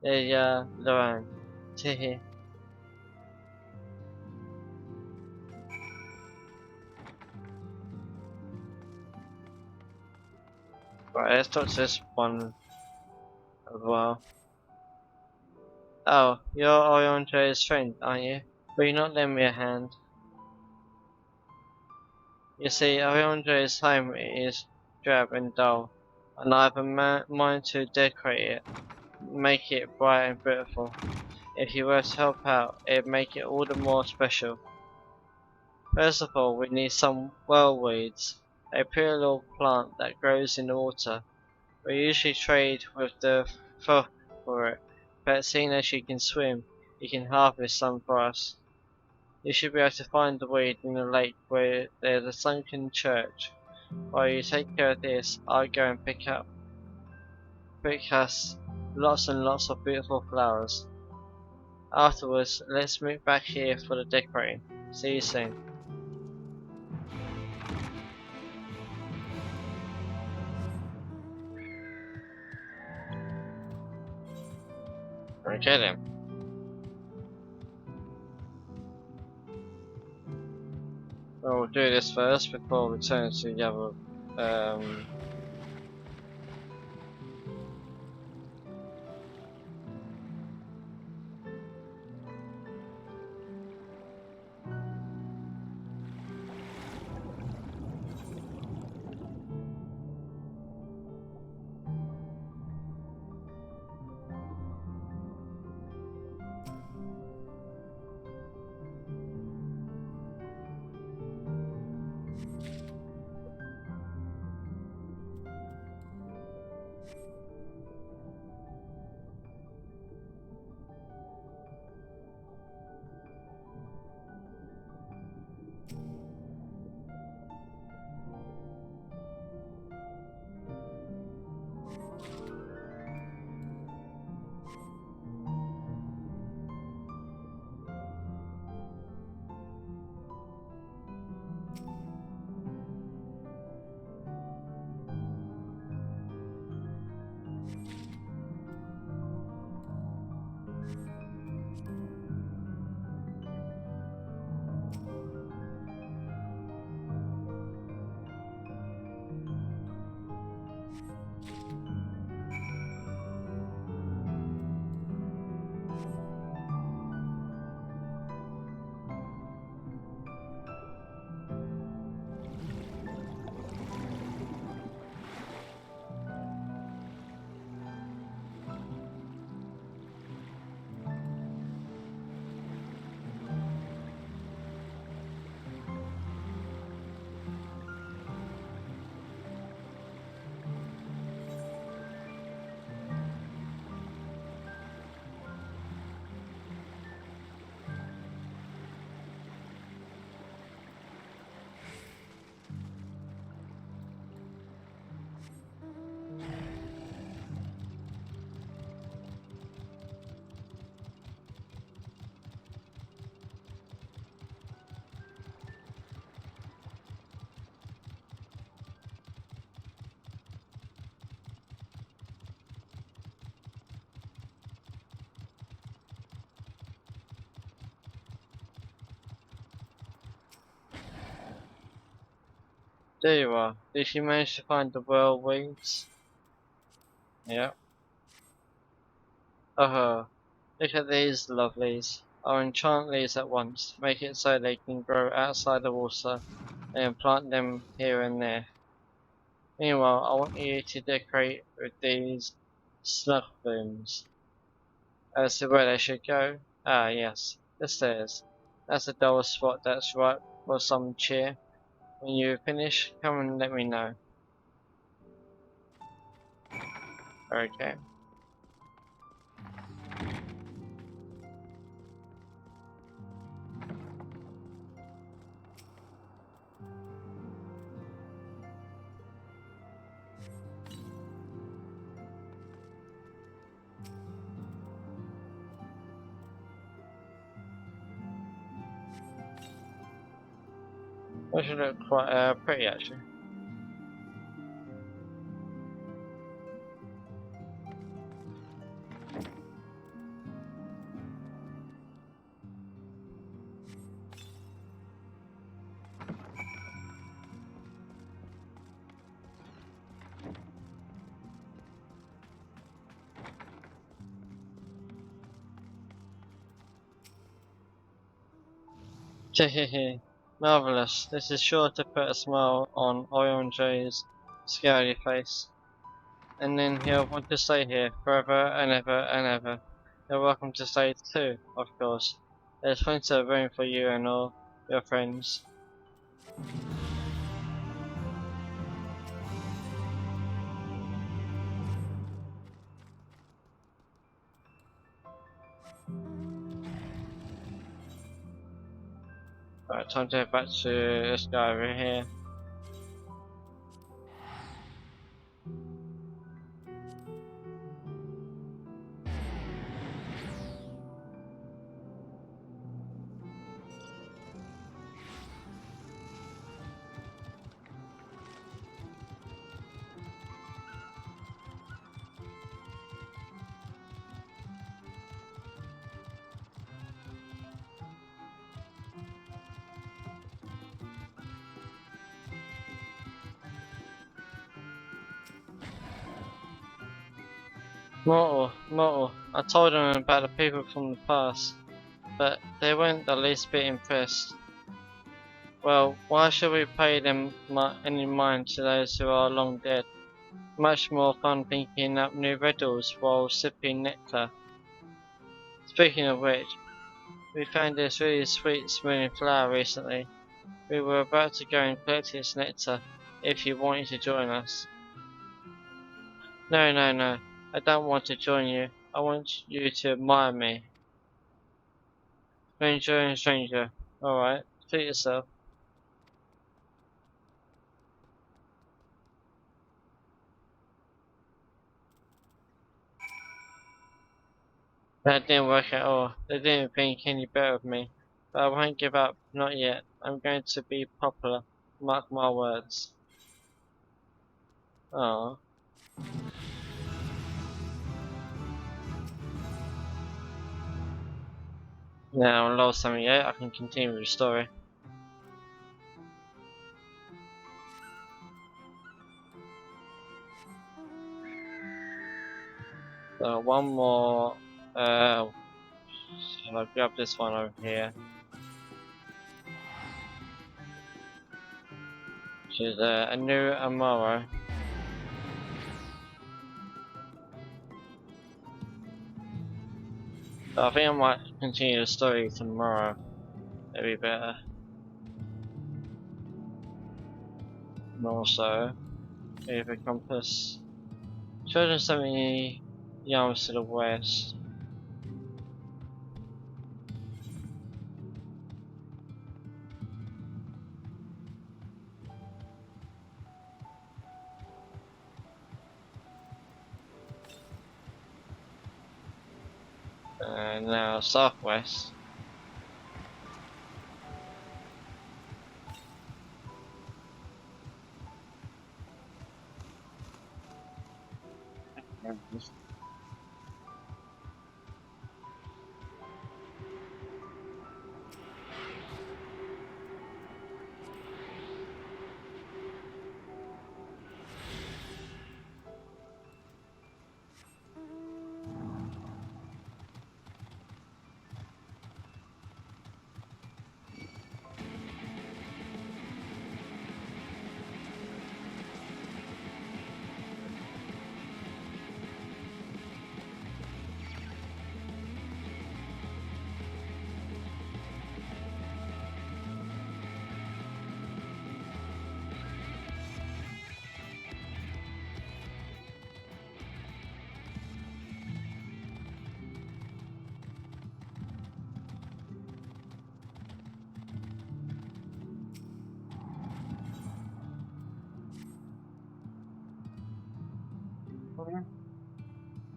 [SPEAKER 1] the Loran. Teehee. Right, let's talk to this one as well. Oh, you're Oriandre's friend, aren't you? Will you not lend me a hand? You see, Oriandre's home is drab and dull, and I have a mind to decorate it, make it bright and beautiful. If you were to help out, it'd make it all the more special. First of all, we need some whirlweeds, a pretty little plant that grows in the water. We usually trade with the frog for it, but seeing as you can swim, you can harvest some for us. You should be able to find the weed in the lake where there's a sunken church. While you take care of this, I'll go and pick us lots and lots of beautiful flowers. Afterwards, let's meet back here for the decorating. See you soon. Okay then. We'll do this first before we turn to the other There you are. Did you manage to find the whirlwinds? Yeah. Oh, look at these lovelies. I'll enchant these at once, make it so they can grow outside the water, and plant them here and there. Meanwhile, I want you to decorate with these snug blooms. As to where they should go, ah yes, the stairs. That's a dull spot that's right for some cheer. When you finish, come and let me know. Okay. That should look quite pretty actually. Hehehe, marvellous. This is sure to put a smile on Oyonjo's scary face. And then he'll want to stay here forever and ever and ever. You're welcome to stay too, of course. There's plenty of room for you and all your friends. Right, time to head back to this guy over here. Mortal, I told them about the people from the past, but they weren't the least bit impressed. Well, why should we pay them any mind to those who are long dead? Much more fun thinking up new riddles while sipping nectar. Speaking of which, we found this really sweet smelling flower recently. We were about to go and collect its nectar if you wanted to join us. No, no, no. I don't want to join you. I want you to admire me. Stranger and stranger. Alright, treat yourself. That didn't work at all. They didn't think any better of me. But I won't give up, not yet. I'm going to be popular. Mark my words. Oh. Now, lost something yet, I can continue with the story. So, one more. Shall I grab this one over here? Which is a new Amaro. So I think I might continue the story tomorrow. Maybe better. And also, with a compass. Children 70 yards to the west. And now southwest.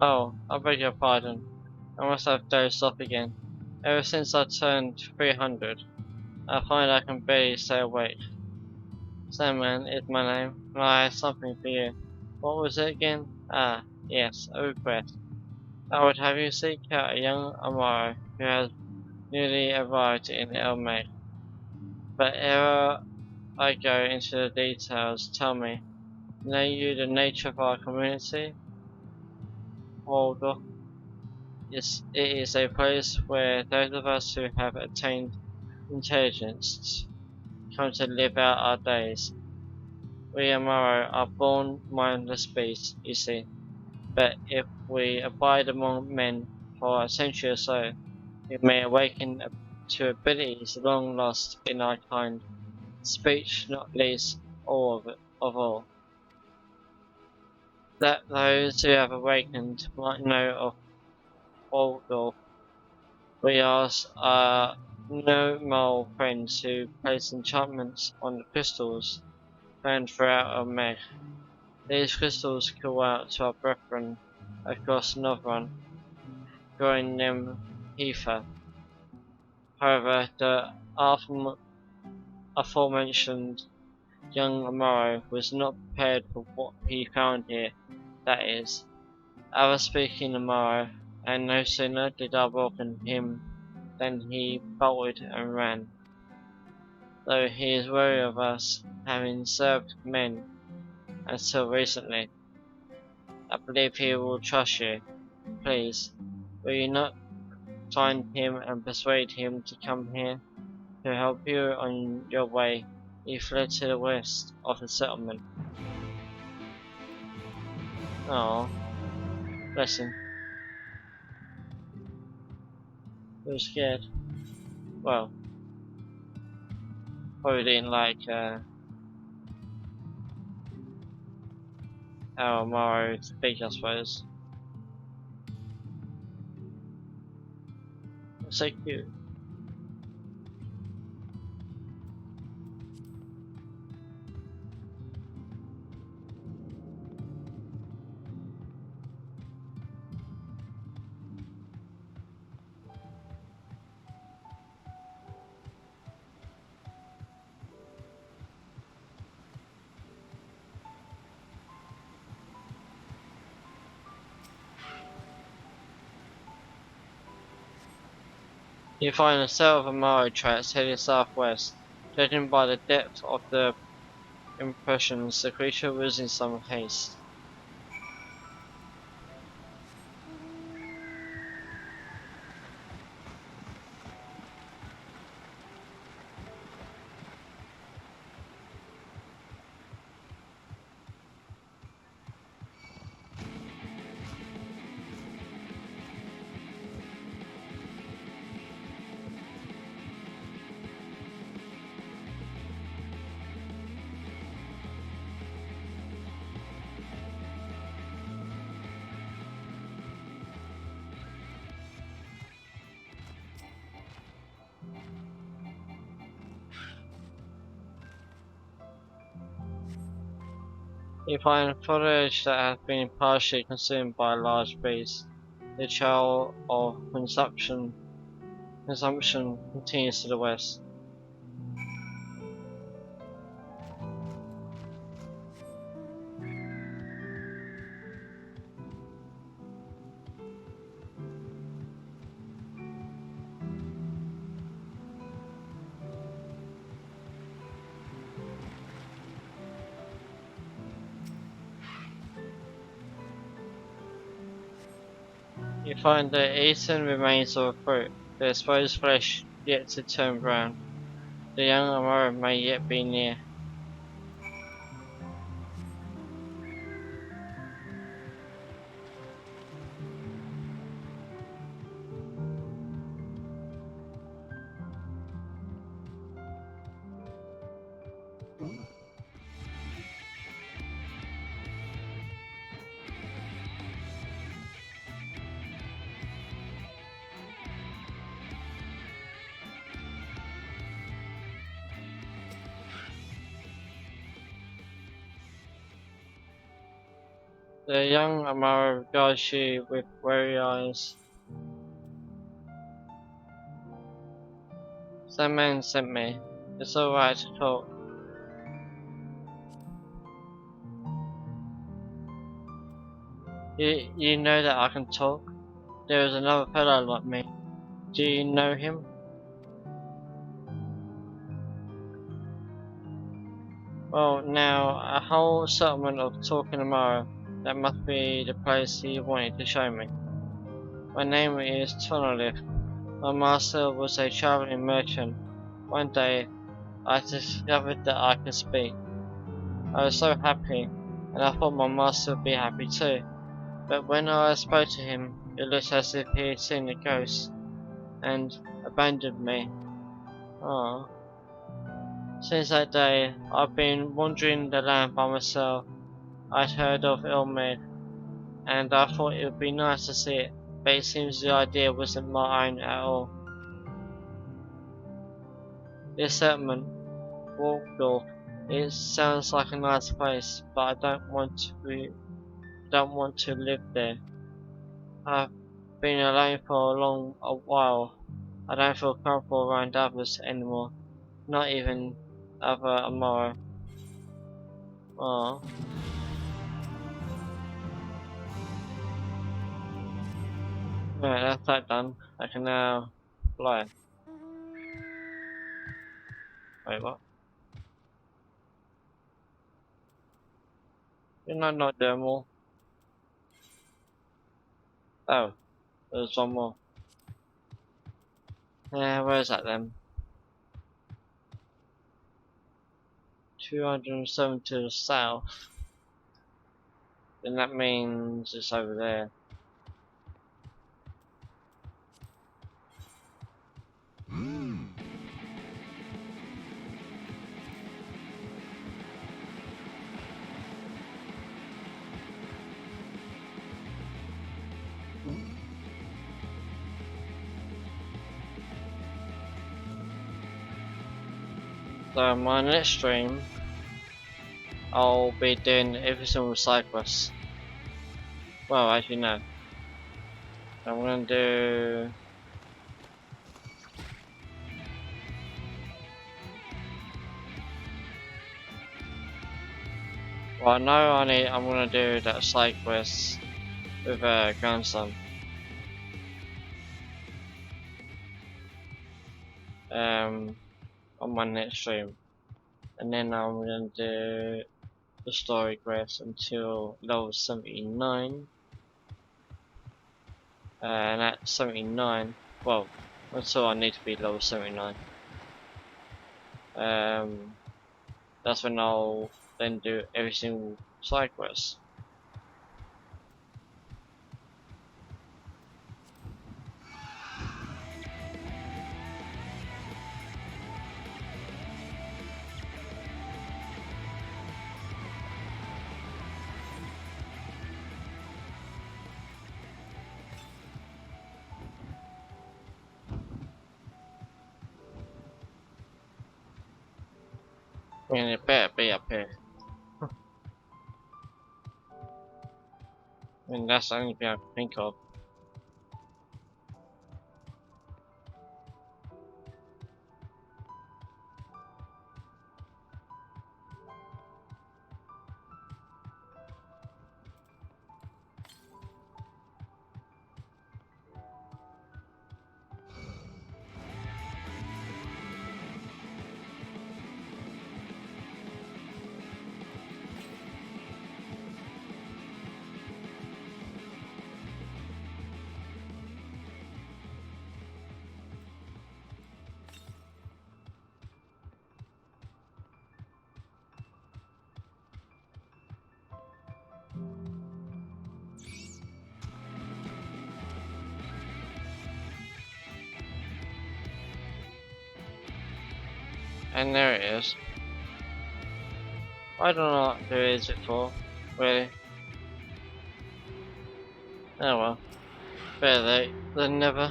[SPEAKER 1] Oh, I beg your pardon. I must have dozed off again. Ever since I turned 300, I find I can barely stay awake. Sandman is my name, and I have something for you. What was it again? Ah, yes, a request. I would have you seek out a young Amaro who has newly arrived in Elmeg. But ere I go into the details, tell me, know you the nature of our community? Waldorf. Yes, it is a place where those of us who have attained intelligence come to live out our days. We Amaro are born mindless beasts, you see, but if we abide among men for a century or so, we may awaken to abilities long lost in our kind, speech not least of all. That those who have awakened might know of Waldorf. We ask our no mole friends who place enchantments on the crystals found throughout our Meg. These crystals call out to our brethren across Northron, growing them ether. However, the aforementioned young Amaro was not prepared for what he found here, that is. I was speaking Amaro, and no sooner did I welcome him than he bolted and ran. Though he is wary of us, having served men until recently, I believe he will trust you. Please, will you not find him and persuade him to come here to help you on your way? He fled to the west of the settlement. Oh, bless him. He was scared. Well, probably didn't like how Amaro speaks, I suppose. So cute. You find a set of Amaro tracks heading southwest. Judging by the depth of the impressions, the creature was in some haste. You find foliage that has been partially consumed by a large beast. The trail of consumption continues to the west. You find the eaten remains of a fruit, the exposed flesh yet to turn brown. The young Amaro may yet be near. The young Amara regards you with wary eyes. Some man sent me. It's alright to talk. You know that I can talk? There is another fellow like me. Do you know him? Well, now, a whole settlement of talking Amara. That must be the place he wanted to show me. My name is Tonolith. My master was a traveling merchant. One day, I discovered that I could speak. I was so happy, and I thought my master would be happy too. But when I spoke to him, it looked as if he had seen a ghost and abandoned me. Ah. Since that day, I've been wandering the land by myself. I'd heard of Ilmid, and I thought it would be nice to see it, but it seems the idea wasn't my own at all. This settlement, Waldorf, it sounds like a nice place, but I don't want to live there. I've been alone for a while. I don't feel comfortable around others anymore, not even other Amara. Oh. Right, that's that done. I can now fly. Wait, what? Didn't I not do more? Oh, there's one more. Yeah, where's that then? 207 to the south. Then that means it's over there. So my next stream, I'll be doing everything with side quests. Well, as you know, I'm gonna do. Well, I know I'm gonna do that side quest with a grandson. On my next stream, and then I'm gonna do the story quest until level 79. And at 79, well, until I need to be level 79. That's when I'll then do every single side quest. I mean, it better be up here. I mean, that's the only thing I can think of. And there it is. I don't know what there is it for, really. Oh well. Better late than never.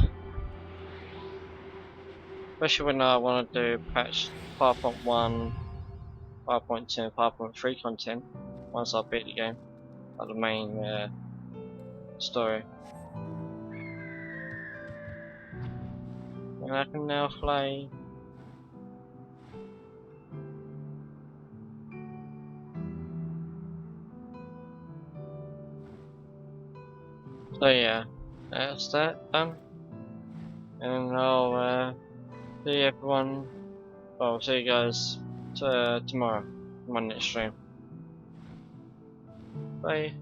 [SPEAKER 1] Especially when I want to do patch 5.1, 5.2, 5.3 content once I beat the game. like the main story. And I can now fly. So yeah, that's that done. And I'll see everyone. Well, see you guys tomorrow on my next stream. Bye.